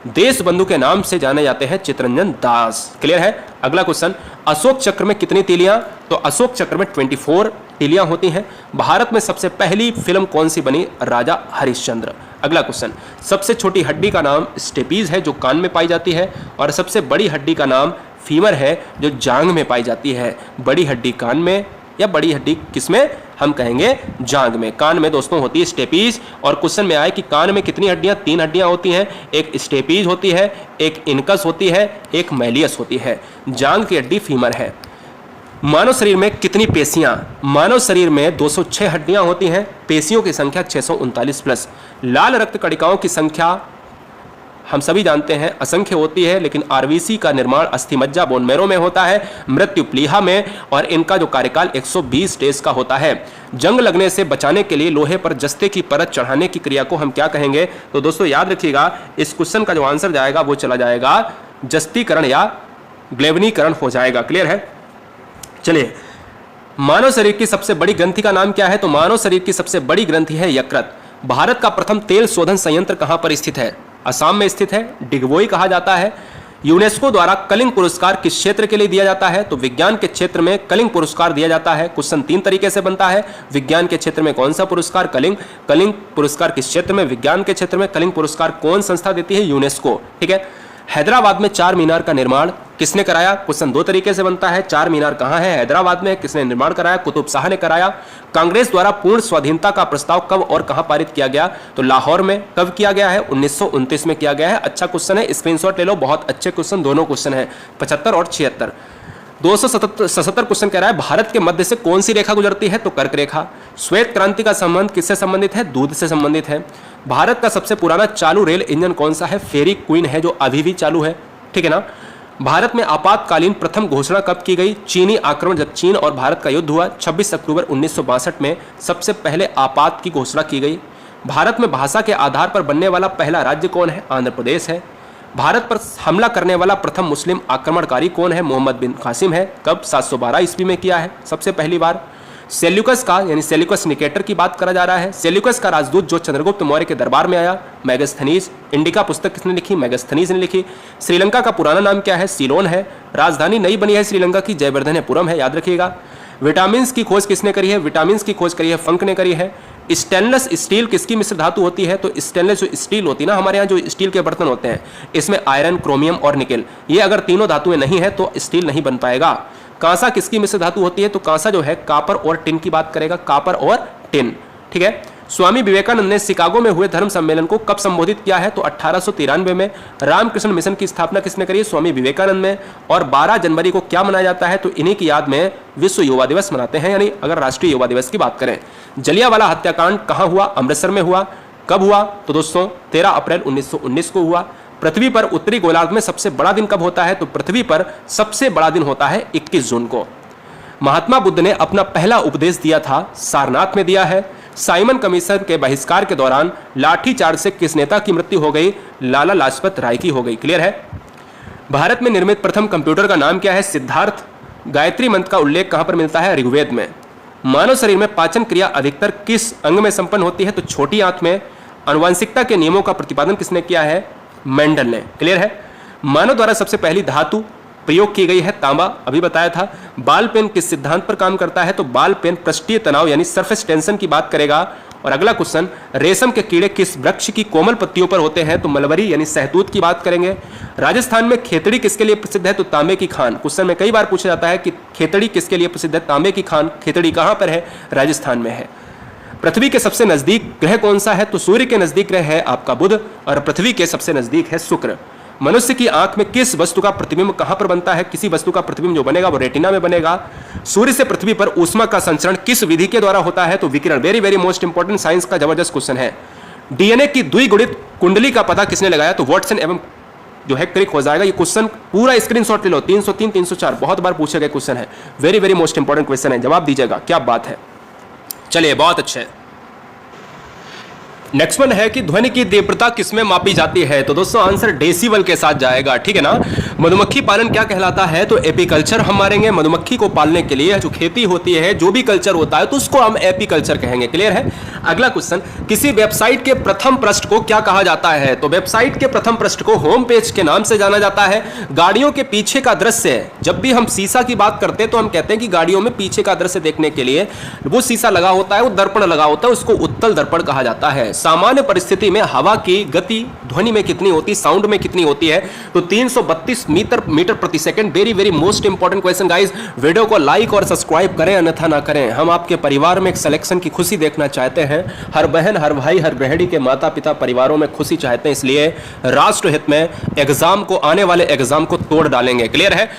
देश बंधु के नाम से जाने जाते हैं चितरंजन दास। क्लियर है? अगला क्वेश्चन, अशोक चक्र में कितनी तीलियां? तो अशोक चक्र में 24 तीलियां होती हैं। भारत में सबसे पहली फिल्म कौन सी बनी? राजा हरिश्चंद्र। अगला क्वेश्चन, सबसे छोटी हड्डी का नाम स्टेपीज है जो कान में पाई जाती है, और सबसे बड़ी हड्डी का नाम फीमर है जो जांघ में पाई जाती है। बड़ी हड्डी कान में या बड़ी हड्डी किसमें? हम कहेंगे जांघ में। कान में दोस्तों होती है स्टेपीज। और क्वेश्चन में आए कि कान में कितनी हड्डियां? 3 हड्डियां होती हैं। एक स्टेपीज होती है, एक इनकस होती है, एक मैलियस होती है। जांघ की हड्डी फीमर है। मानव शरीर में कितनी पेशियां? मानव शरीर में 206 हड्डियां होती हैं। पेशियों की संख्या 639 प्लस। लाल रक्त कणिकाओं की संख्या हम सभी जानते हैं असंख्य होती है, लेकिन आरबीसी का निर्माण अस्थिमज्जा बोन मैरो में होता है, मृत्यु प्लीहा में, और इनका जो कार्यकाल 120 डेज का होता है। जंग लगने से बचाने के लिए लोहे पर जस्ते की परत चढ़ाने की क्रिया को हम क्या कहेंगे? तो दोस्तों याद रखिएगा, इस क्वेश्चन का जो आंसर जाएगा वो चला जाएगा जस्तीकरण या ग्लेवनीकरण हो जाएगा। क्लियर है? चलिए, मानव शरीर की सबसे बड़ी ग्रंथि का नाम क्या है? तो मानव शरीर की सबसे बड़ी ग्रंथि है यकृत। भारत का प्रथम तेल शोधन संयंत्र कहां पर स्थित है? असम में स्थित है, डिगबोई कहा जाता है। यूनेस्को द्वारा कलिंग पुरस्कार किस क्षेत्र के लिए दिया जाता है? तो विज्ञान के क्षेत्र में कलिंग पुरस्कार दिया जाता है। क्वेश्चन 3 तरीके से बनता है। विज्ञान के क्षेत्र में कौन सा पुरस्कार? कलिंग। कलिंग पुरस्कार किस क्षेत्र में? विज्ञान के क्षेत्र में। कलिंग पुरस्कार कौन संस्था देती है? यूनेस्को। ठीक है। हैदराबाद में 4 मीनार का निर्माण किसने कराया? क्वेश्चन 2 तरीके से बनता है। 4 मीनार कहां है? हैदराबाद में। किसने निर्माण कराया? कुतुब शाह ने कराया। कांग्रेस द्वारा पूर्ण स्वाधीनता का प्रस्ताव कब और कहां पारित किया गया? तो लाहौर में। कब किया गया है? 1929 में किया गया है। अच्छा क्वेश्चन है, स्क्रीनशॉट ले लो। बहुत अच्छे क्वेश्चन, दोनों क्वेश्चन है, 75 और 76। 277 क्वेश्चन कह रहा है, भारत के मध्य से कौन सी रेखा गुजरती है? तो कर्क रेखा। श्वेत क्रांति का संबंध किससे संबंधित है? दूध से संबंधित है। भारत का सबसे पुराना चालू रेल इंजन कौन सा है? फेरी क्वीन है जो अभी भी चालू है। ठीक है ना। भारत में आपातकालीन प्रथम घोषणा कब की गई? चीनी आक्रमण जब चीन और भारत का युद्ध हुआ 26 अक्टूबर 1962 में सबसे पहले आपात की घोषणा की गई। भारत में भाषा के आधार पर बनने वाला पहला राज्य कौन है? आंध्र प्रदेश है। भारत पर हमला करने वाला प्रथम मुस्लिम आक्रमणकारी कौन है? मोहम्मद बिन कासिम है। कब? 712 ईस्वी में किया है सबसे पहली बार। सेल्यूकस का यानी सेल्यूकस निकेटर की बात करा जा रहा है। सेल्यूकस का राजदूत जो चंद्रगुप्त मौर्य के दरबार में आया, मेगास्थनीज। इंडिका पुस्तक किसने लिखी? मेगास्थनीज ने लिखी। श्रीलंका का पुराना नाम क्या है? सीलोन है। राजधानी नई बनी है श्रीलंका की, जयवर्धनेपुरम है, याद रखिएगा। विटामिन की खोज किसने करी है? विटामिन की खोज करी है फंक ने करी है। स्टेनलेस स्टील किसकी मिश्र धातु होती है? तो स्टेनलेस जो स्टील होती है ना, हमारे यहाँ जो स्टील के बर्तन होते हैं, इसमें आयरन, क्रोमियम और निकेल, ये अगर तीनों धातुएं नहीं है तो स्टील नहीं बन पाएगा। कांसा किसकी मिश्र धातु होती है? तो कांसा जो है कापर और टिन की बात करेगा, कापर और टिन, ठीक है। स्वामी विवेकानंद ने शिकागो में हुए धर्म सम्मेलन को कब संबोधित किया है? तो 1893 में। रामकृष्ण मिशन की स्थापना किसने करी है? स्वामी विवेकानंद ने। और 12 जनवरी को क्या मनाया जाता है? तो इन्हीं की याद में विश्व युवा दिवस मनाते हैं, यानी अगर राष्ट्रीय युवा दिवस की बात करें। जलियांवाला हत्याकांड कहां हुआ? अमृतसर में हुआ। कब हुआ? तो दोस्तों 13 अप्रैल 1919 को हुआ। पृथ्वी पर उत्तरी गोलार्ध में सबसे बड़ा दिन कब होता है? तो पृथ्वी पर सबसे बड़ा दिन होता है 21 जून को। महात्मा बुद्ध ने अपना पहला उपदेश दिया था सारनाथ में दिया है। साइमन कमीशन के बहिष्कार के दौरान लाठीचार्ज से किस नेता की मृत्यु हो गई? लाला लाजपत राय की हो गई। क्लियर है। भारत में निर्मित प्रथम कंप्यूटर का नाम क्या है? सिद्धार्थ। गायत्री मंत्र का उल्लेख कहां पर मिलता है? ऋग्वेद में। मानव शरीर में पाचन क्रिया अधिकतर किस अंग में संपन्न होती है? तो छोटी आंत में। आनुवंशिकता के नियमों का प्रतिपादन किसने किया है? मेंडल ने। क्लियर है। मानव द्वारा सबसे पहली धातु प्रयोग की गई है तांबा, अभी बताया था। बाल पेन किस सिद्धांत पर काम करता है? तो बाल पेन पृष्ठीय तनाव यानी सरफेस टेंशन की बात करेगा। और अगला क्वेश्चन, रेशम के कीड़े किस वृक्ष की कोमल पत्तियों पर होते हैं? तो मलबरी यानी सहतूत की बात करेंगे। राजस्थान में खेतड़ी किसके लिए प्रसिद्ध है? तो तांबे की खान। क्वेश्चन में कई बार पूछा जाता है कि खेतड़ी किसके लिए प्रसिद्ध है? तांबे की खान। खेतड़ी कहां पर है? राजस्थान में है। पृथ्वी के सबसे नजदीक ग्रह कौन सा है? तो सूर्य के नजदीक ग्रह है आपका बुध, और पृथ्वी के सबसे नजदीक है शुक्र। मनुष्य की आंख में किस वस्तु का प्रतिबिंब कहां पर बनता है? किसी वस्तु का प्रतिबिंब जो बनेगा वो रेटिना में बनेगा। सूर्य से पृथ्वी पर ऊष्मा का संचरण किस विधि के द्वारा होता है? तो विकिरण। Very very most important, science का जबरदस्त क्वेश्चन है। डीएनए की द्विगुणित कुंडली का पता किसने लगाया? तो वाटसन एवं जो है क्लिक हो जाएगा। ये क्वेश्चन पूरा स्क्रीनशॉट ले लो, 303 304 बहुत बार पूछे गए क्वेश्चन है। Very very most important question है, जवाब दीजिएगा। क्या बात है। चलिए बहुत अच्छे। नेक्स्ट वन है कि ध्वनि की तीव्रता किसमें मापी जाती है? तो दोस्तों आंसर डेसिबल के साथ जाएगा, ठीक है ना। मधुमक्खी पालन क्या कहलाता है? तो एपीकल्चर हम मारेंगे। मधुमक्खी को पालने के लिए जो खेती होती है, जो भी कल्चर होता है, तो उसको हम एपीकल्चर कहेंगे। क्लियर है। अगला क्वेश्चन, किसी वेबसाइट के प्रथम पृष्ठ को क्या कहा जाता है? तो वेबसाइट के प्रथम पृष्ठ को होम पेज के नाम से जाना जाता है। गाड़ियों के पीछे का दृश्य, जब भी हम शीशा की बात करते हैं तो हम कहते हैं कि गाड़ियों में पीछे का दृश्य देखने के लिए वो शीशा लगा होता है, वो दर्पण लगा होता है, उसको उत्तल दर्पण कहा जाता है। सामान्य परिस्थिति में हवा की गति ध्वनि में कितनी होती है, साउंड में कितनी होती है? तो 332 मीटर प्रति second. Very very most important question guys. Video को लाइक और सब्सक्राइब करें, अन्यथा ना करें। हम आपके परिवार में एक सिलेक्शन की खुशी देखना चाहते हैं। हर बहन, हर भाई, हर गृहिणी के माता पिता परिवारों में खुशी चाहते हैं, इसलिए राष्ट्र हित में एग्जाम को, आने वाले एग्जाम को तोड़ डालेंगे। क्लियर है।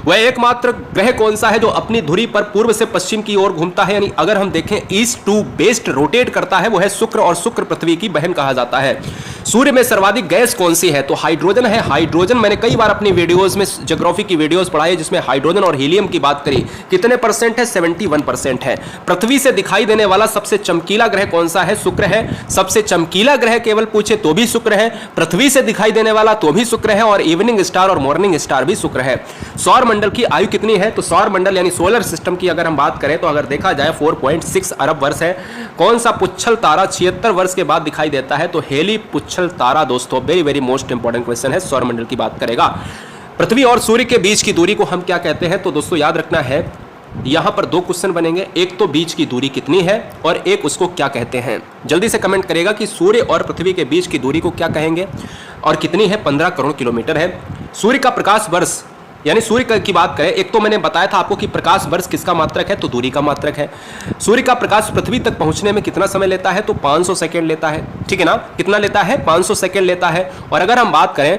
वह एकमात्र ग्रह कौन सा है जो अपनी धुरी पर पूर्व से पश्चिम की ओर घूमता है, यानी अगर हम देखें ईस्ट टू वेस्ट रोटेट करता है, वो है शुक्र, और शुक्र पृथ्वी की बहन कहा जाता है। सूर्य में सर्वाधिक गैस कौन सी है? तो हाइड्रोजन है। हाइड्रोजन मैंने कई बार अपनी वीडियोस में, ज्योग्राफी की वीडियोस पढ़ाई है, जिसमें हाइड्रोजन और हीलियम की बात करी। कितने परसेंट है? 71% है। पृथ्वी से दिखाई देने वाला सबसे चमकीला ग्रह कौन सा है? शुक्र है। सबसे चमकीला ग्रह केवल पूछे तो भी शुक्र है, पृथ्वी से दिखाई देने वाला तो भी शुक्र है, और इवनिंग स्टार और मॉर्निंग स्टार भी शुक्र है। सौर मंडल की आयु कितनी है? तो सौर मंडल यानी सोलर सिस्टम की अगर हम बात करें तो अगर देखा जाए 4.6 अरब वर्ष है। कौन सा पुच्छल तारा 76 वर्ष के बाद दिखाई देता है? तो हेली पुच्छल तारा। दोस्तों very very most important question है, सौर मंडल की बात करेगा। पृथ्वी और सूर्य के बीच की दूरी को हम क्या कहते हैं? तो दोस्तों याद रखना है, यहां पर दो क्वेश्चन बनेंगे, एक तो बीच की दूरी कितनी है और एक उसको क्या कहते हैं। जल्दी से कमेंट करेगा कि सूर्य और पृथ्वी के बीच की दूरी को क्या कहेंगे और कितनी है? 15 करोड़ किलोमीटर है। सूर्य का प्रकाश वर्ष यानी सूर्य की बात करें, एक तो मैंने बताया था आपको कि प्रकाश वर्ष किसका मात्रक है? तो दूरी का मात्रक है। सूर्य का प्रकाश पृथ्वी तक पहुंचने में कितना समय लेता है? तो 500 सेकंड लेता है, ठीक है ना। कितना लेता है? 500 सेकंड लेता है। और अगर हम बात करें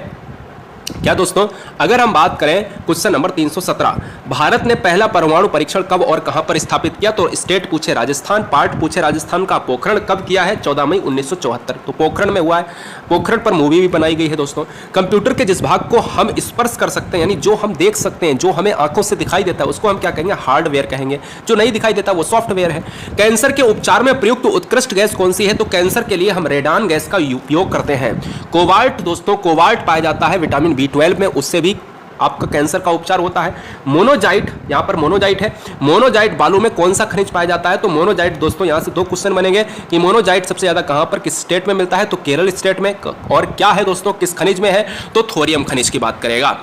क्या दोस्तों, अगर हम बात करें क्वेश्चन नंबर 317, भारत ने पहला परमाणु परीक्षण कब और कहां पर स्थापित किया? तो स्टेट पूछे राजस्थान, पार्ट पूछे राजस्थान का। पोखरण कब किया है? 14 मई 1974, तो पोखरण में हुआ है। पोखरण पर मूवी भी बनाई गई है दोस्तों। कंप्यूटर के जिस भाग को हम स्पर्श कर सकते हैं, यानी जो हम देख सकते हैं, जो हमें आंखों से दिखाई देता है, उसको हम क्या कहेंगे? हार्डवेयर कहेंगे। जो नहीं दिखाई देता वो सॉफ्टवेयर है। कैंसर के उपचार में प्रयुक्त उत्कृष्ट गैस कौन सी है? तो कैंसर के लिए हम रेडान गैस का उपयोग करते हैं। कोबाल्ट दोस्तों, कोबाल्ट पाया जाता है विटामिन B12 में, उससे भी आपका कैंसर का उपचार होता है। मोनोजाइट, यहां पर मोनोजाइट है। मोनोजाइट बालू में कौन सा खनिज पाया जाता है? तो मोनोजाइट दोस्तों, यहां से 2 क्वेश्चन बनेंगे कि मोनोजाइट सबसे ज्यादा कहां पर, किस स्टेट में मिलता है? तो केरल स्टेट में। और क्या है दोस्तों, किस खनिज में है? तो थोरियम खनिज की बात करेगा।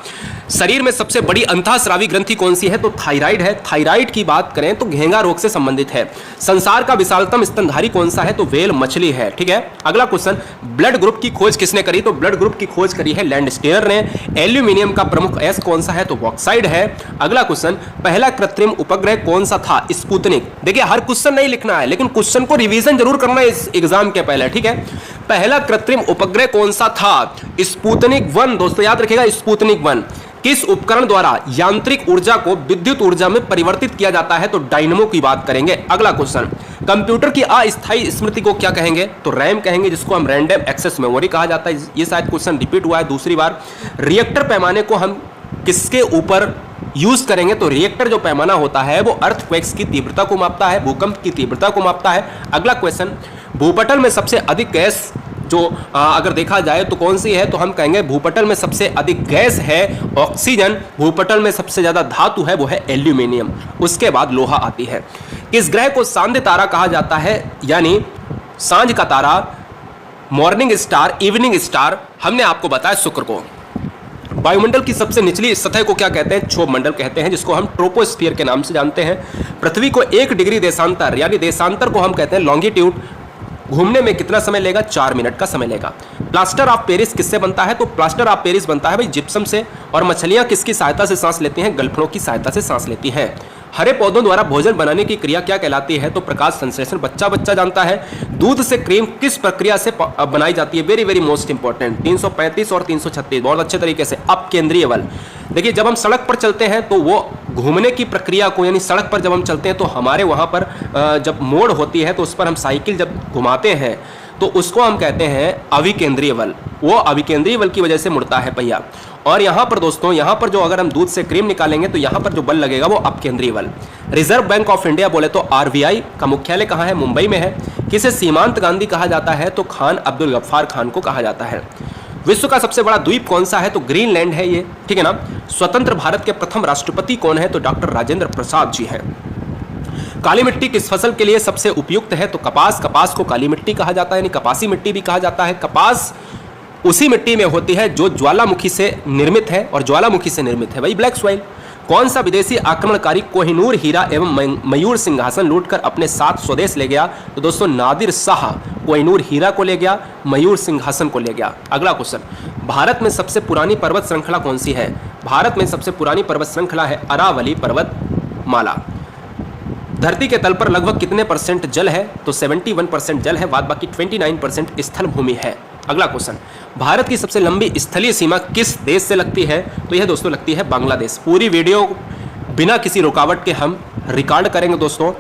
शरीर में सबसे बड़ी अंतःस्रावी ग्रंथि कौन सी है? तो थायराइड है। थायराइड की बात करें तो घेंगा रोग से संबंधित है। संसार का विशालतम स्तनधारी कौन सा है? तो व्हेल मछली है। ठीक है, अगला क्वेश्चन, ब्लड ग्रुप की खोज किसने करी? तो ब्लड ग्रुप की खोज करी है लैंडस्टेयर ने। एल्यूमिनियम का प्रमुख एस कौन सा है? तो बॉक्साइड है। अगला क्वेश्चन, पहला कृत्रिम उपग्रह कौन सा था? स्पुतनिक। देखिए, हर क्वेश्चन नहीं लिखना है, लेकिन क्वेश्चन को रिवीजन जरूर करना है इस एग्जाम के पहले। ठीक है, पहला कृत्रिम उपग्रह कौन सा था? स्पुतनिक 1 दोस्तों, याद रखिएगा, स्पुतनिक 1। किस उपकरण द्वारा यांत्रिक ऊर्जा को विद्युत ऊर्जा में परिवर्तित किया जाता है? तो डायनमो की बात करेंगे। अगला क्वेश्चन, कंप्यूटर की अस्थायी स्मृति को क्या कहेंगे? तो रैम कहेंगे, जिसको हम रैंडम एक्सेस मेमोरी कहा जाता है। ये शायद क्वेश्चन रिपीट हुआ है दूसरी बार। रिएक्टर पैमाने को हम किसके ऊपर यूज करेंगे? तो रिएक्टर जो पैमाना होता है वो अर्थक्वेक्स की तीव्रता को मापता है, भूकंप की तीव्रता को मापता है। अगला क्वेश्चन, भूपटल में सबसे अधिक गैस जो अगर देखा जाए तो कौन सी है? तो हम कहेंगे भूपटल में सबसे अधिक गैस है ऑक्सीजन। भूपटल में सबसे ज्यादा धातु है, वो है एल्यूमिनियम। उसके बाद लोहा आती है। किस ग्रह को सांध्य तारा कहा जाता है? यानी सांझ का तारा, मॉर्निंग स्टार, इवनिंग स्टार। हमने आपको बताया शुक्र को। वायुमंडल की सबसे निचली सतह को क्या कहते हैं? क्षोभ मंडल कहते हैं, जिसको हम ट्रोपोस्फियर के नाम से जानते हैं। पृथ्वी को 1 डिग्री देशांतर, यानी देशांतर को हम कहते हैं लॉन्गिट्यूड, घूमने में कितना समय लेगा? 4 मिनट का समय लेगा। प्लास्टर ऑफ पेरिस किससे बनता है? तो प्लास्टर ऑफ पेरिस बनता है भाई जिप्सम से। और मछलियां किसकी सहायता से सांस लेती हैं? गलफड़ों की सहायता से सांस लेती हैं। हरे पौधों द्वारा भोजन बनाने की क्रिया क्या कहलाती है? तो प्रकाश संश्लेषण बच्चा जानता है। दूध से क्रीम किस प्रक्रिया से बनाई जाती है? वेरी वेरी मोस्ट इंपॉर्टेंट, 335 और 336 बहुत अच्छे तरीके से। अपकेंद्रीय बल, देखिए जब हम सड़क पर चलते हैं तो वो घूमने की प्रक्रिया को, यानी सड़क पर जब हम चलते हैं तो हमारे वहां पर जब मोड़ होती है तो उस पर हम साइकिल जब घुमाते हैं तो उसको हम कहते हैं अभिकेंद्रीय बल। वो अभिकेंद्रीय बल की वजह से मुड़ता है पहिया। और यहाँ पर दोस्तों, यहाँ पर जो अगर हम दूध से क्रीम निकालेंगे तो यहाँ पर जो बल लगेगा वो अपकेंद्रीय बल। रिजर्व बैंक ऑफ इंडिया बोले तो आरबीआई का मुख्यालय कहाँ है? मुंबई में है। किसे सीमांत गांधी कहा जाता है? तो खान अब्दुल गफ्फार खान को कहा जाता है। विश्व का सबसे बड़ा द्वीप कौन सा है? तो ग्रीनलैंड है ये। ठीक है ना। स्वतंत्र भारत के प्रथम राष्ट्रपति कौन है? तो डॉक्टर राजेंद्र प्रसाद जी हैं। काली मिट्टी किस फसल के लिए सबसे उपयुक्त है? तो कपास। कपास को काली मिट्टी कहा जाता है, यानी कपासी मिट्टी भी कहा जाता है। कपास उसी मिट्टी में होती है जो ज्वालामुखी से निर्मित है, और ज्वालामुखी से निर्मित है भाई ब्लैक सॉइल। कौन सा विदेशी आक्रमणकारी कोहिनूर हीरा एवं मयूर सिंहासन लूटकर अपने साथ स्वदेश ले गया? तो दोस्तों नादिर शाह कोहिनूर हीरा को ले गया, मयूर सिंहासन को ले गया। अगला क्वेश्चन, भारत में सबसे पुरानी पर्वत श्रृंखला कौन सी है? भारत में सबसे पुरानी पर्वत श्रृंखला है अरावली पर्वत माला। धरती के तल पर लगभग कितने % जल है? तो 71% जल है, बाद बाकी 29% स्थल भूमि है। अगला क्वेश्चन, भारत की सबसे लंबी स्थलीय सीमा किस देश से लगती है? तो यह दोस्तों लगती है बांग्लादेश। पूरी वीडियो बिना किसी रुकावट के हम रिकॉर्ड करेंगे दोस्तों,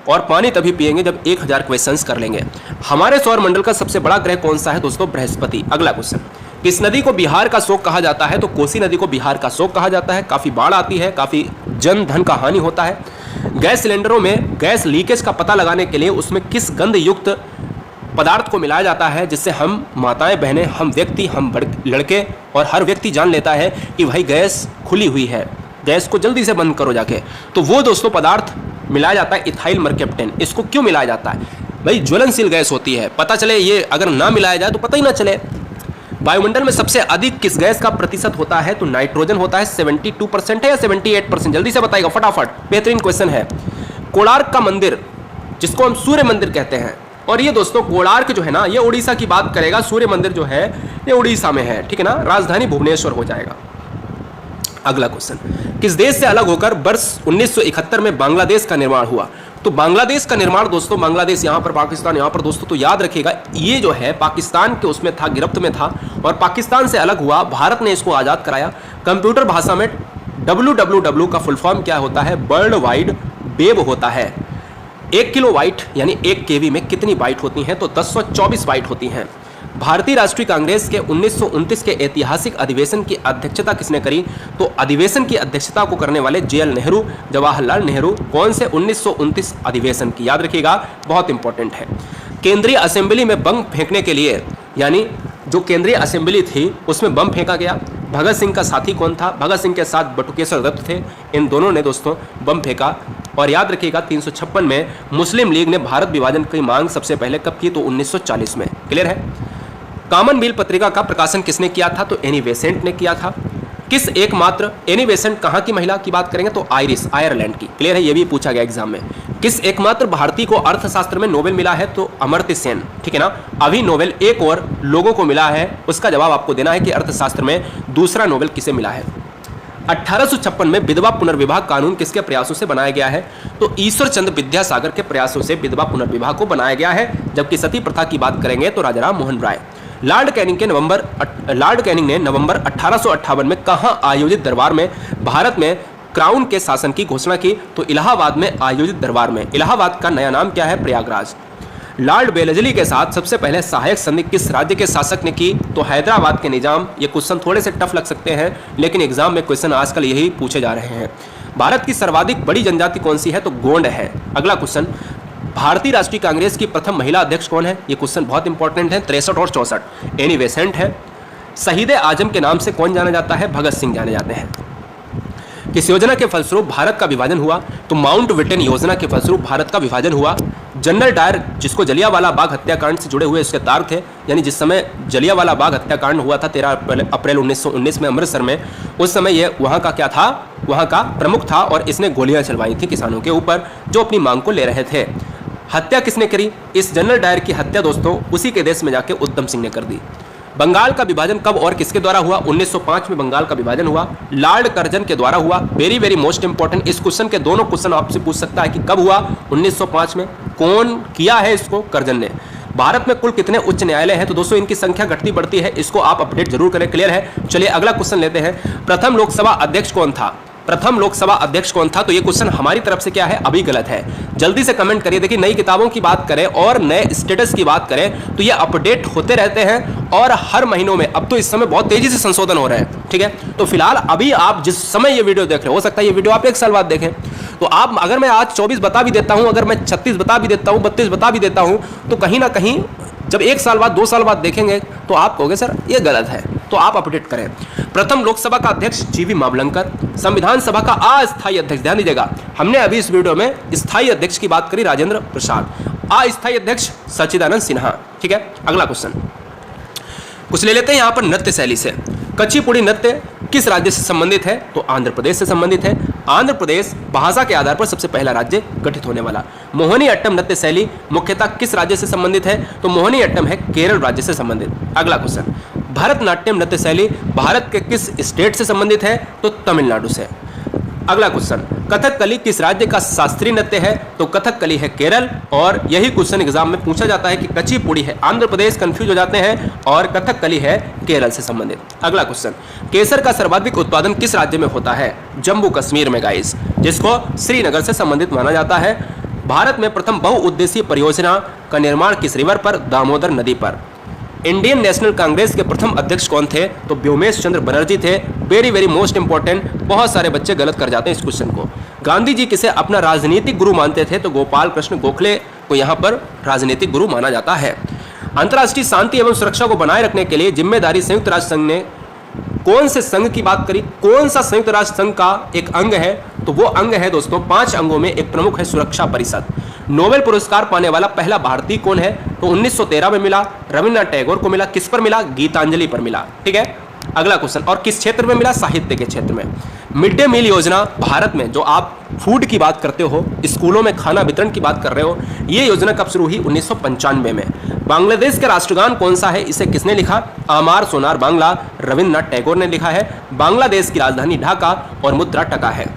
और पानी तभी पिएंगे जब 1000 क्वेश्चंस कर लेंगे। हमारे सौर मंडल का सबसे बड़ा ग्रह कौन सा है? दोस्तों बृहस्पति। अगला क्वेश्चन, किस नदी को बिहार का शोक कहा जाता है? तो कोसी नदी को बिहार का शोक कहा जाता है। काफी बाढ़ आती है, काफी जन धन का हानि होता है। गैस सिलेंडरों में गैस लीकेज का पता लगाने के लिए उसमें किस गंध युक्त पदार्थ को मिलाया जाता है, जिससे हम माताएं बहनें, हम व्यक्ति, हम लड़के और हर व्यक्ति जान लेता है कि भाई गैस खुली हुई है, गैस को जल्दी से बंद करो जाके। तो वो दोस्तों पदार्थ मिलाया जाता है इथाइल मरकेप्टेन। इसको क्यों मिलाया जाता है? भाई ज्वलनशील गैस होती है, पता चले। ये अगर ना मिलाया जाए तो पता ही ना चले। वायुमंडल में सबसे अधिक किस गैस का प्रतिशत होता है? तो नाइट्रोजन होता है। 72% है या 78%? जल्दी से बताइएगा फटाफट, बेहतरीन क्वेश्चन है। कोणार्क का मंदिर, जिसको हम सूर्य मंदिर कहते हैं, और ये दोस्तों कोणार्क जो है ना, ये उड़ीसा की बात करेगा। सूर्य मंदिर जो है ये उड़ीसा में है। ठीक है ना। राजधानी भुवनेश्वर हो जाएगा। अगला क्वेश्चन, किस देश से अलग होकर वर्ष 1971 में बांग्लादेश का निर्माण हुआ? तो बांग्लादेश का निर्माण दोस्तों, बांग्लादेश यहां पर, पाकिस्तान यहां पर दोस्तों, तो याद रखिएगा ये जो है पाकिस्तान के उसमें था, गिरफ्त में था और पाकिस्तान से अलग हुआ, भारत ने इसको आजाद कराया। कंप्यूटर भाषा में www का फुल फॉर्म क्या होता है? वर्ल्ड वाइड वेब होता है। 1 किलो बाइट यानी 1 केबी में कितनी बाइट होती हैं? तो 1024 बाइट होती हैं। भारतीय राष्ट्रीय कांग्रेस के 1929 के ऐतिहासिक अधिवेशन की अध्यक्षता किसने करी? तो अधिवेशन की अध्यक्षता को करने वाले JL नेहरू, जवाहरलाल नेहरू। कौन से 1929 अधिवेशन की? याद रखिएगा, बहुत इंपॉर्टेंट है। केंद्रीय असेंबली में बम फेंकने के लिए, यानी जो केंद्रीय असेंबली थी उसमें बम फेंका गया, भगत सिंह का साथी कौन था? भगत सिंह के साथ बटुकेश्वर दत्त थे। इन दोनों ने दोस्तों बम फेंका। और याद रखिएगा 356 में मुस्लिम लीग ने भारत विभाजन की मांग सबसे पहले कब की? तो 1940 में। क्लियर है? कॉमनवेल्थ पत्रिका का प्रकाशन किसने किया था? तो एनी बेसेंट ने किया था। किस एकमात्र, एनी बेसेंट कहाँ की महिला की बात करेंगे? तो आयरलैंड की। क्लियर है? ये भी पूछा गया एग्जाम में। किस एकमात्र भारतीय को अर्थशास्त्र में नोबेल मिला है? तो अमर्त्य सेन। ठीक है ना? अभी नोबेल एक और लोगों को मिला है, उसका जवाब आपको देना है कि अर्थशास्त्र में दूसरा नोबेल किसे मिला है। 1856 में विधवा पुनर्विवाह कानून किसके प्रयासों से बनाया गया है? तो ईश्वर चंद्र विद्यासागर के प्रयासों से विधवा पुनर्विवाह को बनाया गया है। जबकि सती प्रथा की बात करेंगे तो राजाराम मोहन राय। लॉर्ड कैनिंग ने नवंबर 1858 में कहां आयोजित दरबार में भारत में क्राउन के शासन की घोषणा की? तो इलाहाबाद में आयोजित दरबार में। इलाहाबाद का नया नाम क्या है? प्रयागराज। लॉर्ड वेलेस्ली के साथ सबसे पहले सहायक संधि किस राज्य के शासक ने की? तो हैदराबाद के निजाम। ये क्वेश्चन थोड़े से टफ लग सकते हैं, लेकिन एग्जाम में क्वेश्चन आजकल यही पूछे जा रहे हैं। भारत की सर्वाधिक बड़ी जनजाति कौन सी है? तो गोंड है। अगला क्वेश्चन, भारतीय राष्ट्रीय कांग्रेस की प्रथम महिला अध्यक्ष कौन है? ये क्वेश्चन बहुत इंपॉर्टेंट है। 63 और 64 एनी बेसेंट है। शहीद आजम के नाम से कौन जाना जाता है? भगत सिंह जाने जाते हैं। किस योजना के फलस्वरूप भारत का विभाजन हुआ? तो माउंट बेटन योजना के फलस्वरूप भारत का विभाजन हुआ। जनरल डायर, जिसको जलियांवाला बाग हत्याकांड से जुड़े हुए इसके तार थे, यानी जिस समय जलियांवाला बाग हत्याकांड हुआ था 13 अप्रैल 1919 में अमृतसर में, उस समय ये वहाँ का क्या था? वहाँ का प्रमुख था और इसने गोलियां चलवाई थी किसानों के ऊपर जो अपनी मांग को ले रहे थे। हत्या किसने करी? इस जनरल डायर की हत्या दोस्तों उसी के देश में जाके उधम सिंह ने कर दी। बंगाल का विभाजन कब और किसके द्वारा हुआ? 1905 में बंगाल का विभाजन हुआ, लॉर्ड कर्जन के द्वारा हुआ। वेरी वेरी मोस्ट इंपॉर्टेंट, इस क्वेश्चन के दोनों क्वेश्चन आपसे पूछ सकता है कि कब हुआ? 1905 में। कौन किया है इसको? कर्जन ने। भारत में कुल कितने उच्च न्यायालय हैं? तो दोस्तों इनकी संख्या घटती बढ़ती है, इसको आप अपडेट जरूर करें। क्लियर है? चलिए अगला क्वेश्चन लेते हैं। प्रथम लोकसभा अध्यक्ष कौन था? प्रथम लोकसभा अध्यक्ष कौन था? तो ये क्वेश्चन हमारी तरफ से क्या है? अभी गलत है। जल्दी से कमेंट करिए। देखिए नई किताबों की बात करें और नए स्टेटस की बात करें तो ये अपडेट होते रहते हैं और हर महीनों में, अब तो इस समय बहुत तेजी से संशोधन हो रहा है। ठीक है? तो फिलहाल अभी आप जिस समय ये वीडियो देख रहे हो सकता है ये वीडियो आप 1 साल बाद देखें, तो आप, अगर मैं आज 24 बता भी देता हूं, अगर मैं 36 बता भी देता हूं, 32 बता भी देता हूं, तो कहीं ना कहीं जब 1 साल बाद 2 साल बाद देखेंगे तो आप कहोगे सर ये गलत है, तो आप अपडेट करें। प्रथम लोकसभा का अध्यक्ष जीवी मावलंकर। संविधान सभा का अस्थायी अध्यक्ष, ध्यान दीजिएगा, हमने अभी इस वीडियो में स्थायी अध्यक्ष की बात करी, राजेंद्र प्रसाद। अस्थायी अध्यक्ष सच्चिदानंद सिन्हा। ठीक है? अगला क्वेश्चन कुछ ले लेते हैं यहां पर नृत्य शैली से। कुचिपुड़ी नृत्य किस राज्य से संबंधित है? तो आंध्र प्रदेश से संबंधित है। आंध्र प्रदेश भाषा के आधार पर सबसे पहला राज्य गठित होने वाला। मोहिनी अट्टम नृत्य शैली मुख्यतः किस राज्य से संबंधित है? तो मोहिनी अट्टम है केरल राज्य से संबंधित। अगला क्वेश्चन, भरतनाट्यम नृत्य शैली भारत के किस स्टेट से संबंधित है? तो तमिलनाडु से। अगला क्वेश्चन, कथकली किस राज्य का शास्त्रीय नृत्य है? तो कथकली है केरल। और यही क्वेश्चन एग्जाम में पूछा जाता है कि कुचिपुड़ी है आंध्र प्रदेश, कंफ्यूज हो जाते हैं, और कथकली है केरल से संबंधित। अगला क्वेश्चन, केसर का सर्वाधिक उत्पादन किस राज्य में होता है? जम्मू कश्मीर में गाइस, जिसको श्रीनगर से संबंधित माना जाता है। भारत में प्रथम बहुउद्देशीय परियोजना का निर्माण किस रिवर पर? दामोदर नदी पर। इंडियन नेशनल कांग्रेस के प्रथम अध्यक्ष कौन थे? तो व्योमेश चंद्र बनर्जी थे। वेरी वेरी मोस्ट इंपॉर्टेंट, बहुत सारे बच्चे गलत कर जाते हैं इस क्वेश्चन को। गांधी जी किसे अपना राजनीतिक गुरु मानते थे? तो गोपाल कृष्ण गोखले को यहाँ पर राजनीतिक गुरु माना जाता है। अंतर्राष्ट्रीय शांति एवं सुरक्षा को बनाए रखने के लिए जिम्मेदारी संयुक्त राष्ट्र संघ ने कौन से संघ की बात करी? कौन सा संयुक्त राष्ट्र संघ का एक अंग है? तो वो अंग है दोस्तों 5 अंगों में एक प्रमुख है सुरक्षा परिषद। नोबेल पुरस्कार पाने वाला पहला भारतीय कौन है? तो 1913 में मिला, रविन्द्रनाथ टैगोर को मिला। किस पर मिला? गीतांजलि पर मिला। ठीक है? अगला क्वेश्चन, और किस क्षेत्र में मिला? साहित्य के क्षेत्र में। मिड डे मील योजना भारत में, जो आप फूड की बात करते हो, स्कूलों में खाना वितरण की बात कर रहे हो, ये योजना कब शुरू हुई? 1995 में। बांग्लादेश का राष्ट्रगान कौन सा है, इसे किसने लिखा? आमार सोनार बांग्ला, रविंद्रनाथ टैगोर ने लिखा है। बांग्लादेश की राजधानी ढाका और मुद्रा टका है।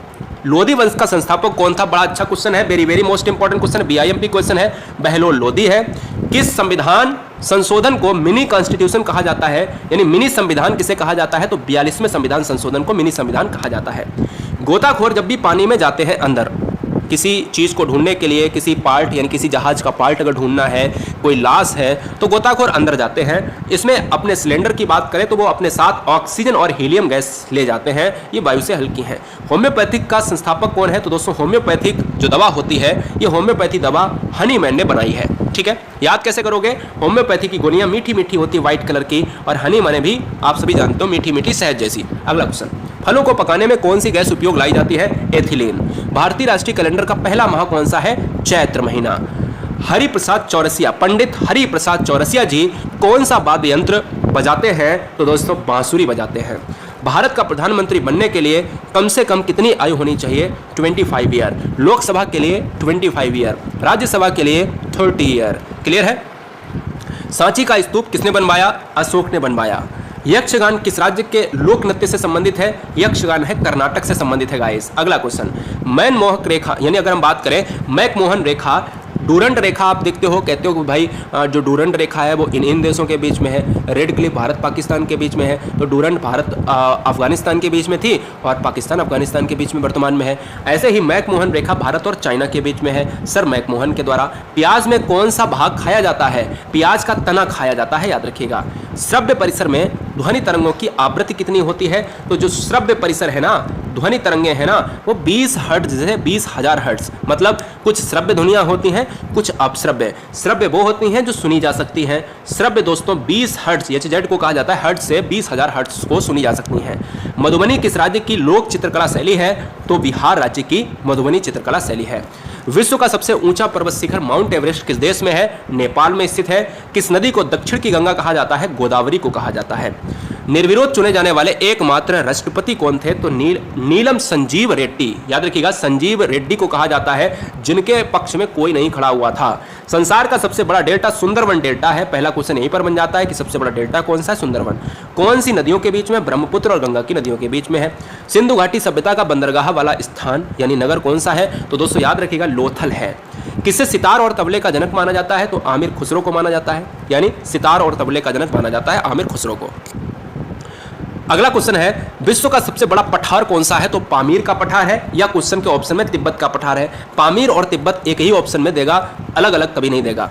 लोधी वंश का संस्थापक कौन था? बड़ा अच्छा क्वेश्चन है, very very most important question है, बीआईएमपी क्वेश्चन है, बहलोल लोधी है। किस संविधान संशोधन को मिनी कॉन्स्टिट्यूशन कहा जाता है, यानी मिनी संविधान किसे कहा जाता है? तो 42वें संविधान संशोधन को मिनी संविधान कहा जाता है। गोताखोर जब भी पानी में जाते हैं अंदर किसी चीज़ को ढूंढने के लिए, किसी पार्ट यानी किसी जहाज का पार्ट अगर ढूंढना है, कोई लाश है, तो गोताखोर अंदर जाते हैं। इसमें अपने सिलेंडर की बात करें तो वो अपने साथ ऑक्सीजन और हीलियम गैस ले जाते हैं, ये वायु से हल्की हैं। होम्योपैथिक का संस्थापक कौन है? तो दोस्तों होम्योपैथिक जो दवा होती है, ये होम्योपैथी दवा हनीमैन ने बनाई है। ठीक है, याद कैसे करोगे? होम्योपैथी की गोलियां मीठी मीठी होती है, व्हाइट कलर की, और हनी माने भी आप सभी जानते हो मीठी मीठी शहद जैसी। अगला क्वेश्चन, फलों को पकाने में कौन सी गैस उपयोग लाई जाती है? एथिलीन। भारतीय राष्ट्रीय कैलेंडर का पहला माह कौन सा है? चैत्र महीना। हरिप्रसाद चौरसिया, पंडित हरिप्रसाद चौरसिया जी कौन सा वाद्य यंत्र बजाते हैं? तो दोस्तों बांसुरी बजाते हैं। भारत का प्रधानमंत्री बनने के लिए कम से कम कितनी आयु होनी चाहिए? 25 ईयर। लोकसभा के लिए 25 ईयर, राज्यसभा के लिए 30 ईयर। क्लियर है? सांची का स्तूप किसने बनवाया? अशोक ने बनवाया। यक्षगान किस राज्य के लोक नृत्य से संबंधित है? यक्षगान है कर्नाटक से संबंधित है गाइस। अगला क्वेश्चन, मैनमोहक रेखा, यानी अगर हम बात करें मैकमोहन रेखा, डूरंड रेखा आप देखते हो, कहते हो कि भाई जो डूरंड रेखा है वो इन देशों के बीच में है। रेड क्लिफ भारत पाकिस्तान के बीच में है, तो डूरंड भारत अफगानिस्तान के बीच में थी और पाकिस्तान अफगानिस्तान के बीच में वर्तमान में है। ऐसे ही मैकमोहन रेखा भारत और चाइना के बीच में है, सर मैकमोहन के द्वारा। प्याज में कौन सा भाग खाया जाता है? प्याज का तना खाया जाता है, याद रखिएगा। श्रव्य परिसर में ध्वनि तरंगों की आवृत्ति कितनी होती है? तो जो श्रव्य परिसर है ना, ध्वनि तरंगे हैं ना, वो 20 हर्ट्ज से 20,000 हर्ट्ज, मतलब कुछ श्रव्य ध्वनियां होती हैं, कुछ अश्रव्य। श्रव्य वो होती हैं जो सुनी जा सकती हैं। श्रव्य दोस्तों 20 हर्ट्ज, HZ को कहा जाता है, हर्ट्ज से 20,000 हर्ट्ज को सुनी जा सकती हैं। मधुबनी किस राज्य की लोक चित्रकला शैली है? तो बिहार राज्य की मधुबनी चित्रकला शैली है। विश्व का सबसे ऊंचा पर्वत शिखर माउंट एवरेस्ट किस देश में है? नेपाल में स्थित है। किस नदी को दक्षिण की गंगा कहा जाता है? गोदावरी को कहा जाता है। निर्विरोध चुने जाने वाले एकमात्र राष्ट्रपति कौन थे? तो नीलम संजीव रेड्डी, याद रखिएगा, संजीव रेड्डी को कहा जाता है, जिनके पक्ष में कोई नहीं खड़ा हुआ था। संसार का सबसे बड़ा डेल्टा सुंदरवन डेल्टा है। पहला क्वेश्चन यहीं पर बन जाता है कि सबसे बड़ा डेल्टा कौन सा है? सुंदरवन। कौन सी नदियों के बीच में? ब्रह्मपुत्र और गंगा की नदियों के बीच में है। सिंधु घाटी सभ्यता का बंदरगाह वाला स्थान यानी नगर कौन सा है? तो दोस्तों याद रखिएगा, लोथल है। किसे सितार और तबले का जनक माना जाता है? तो आमिर खुसरो को माना जाता है, यानी सितार और तबले का जनक माना जाता है आमिर खुसरो को। अगला क्वेश्चन है, विश्व का सबसे बड़ा पठार कौन सा है? तो पामीर का पठार है, या क्वेश्चन के ऑप्शन में तिब्बत का पठार है। पामीर और तिब्बत एक ही ऑप्शन में देगा, अलग अलग कभी नहीं देगा।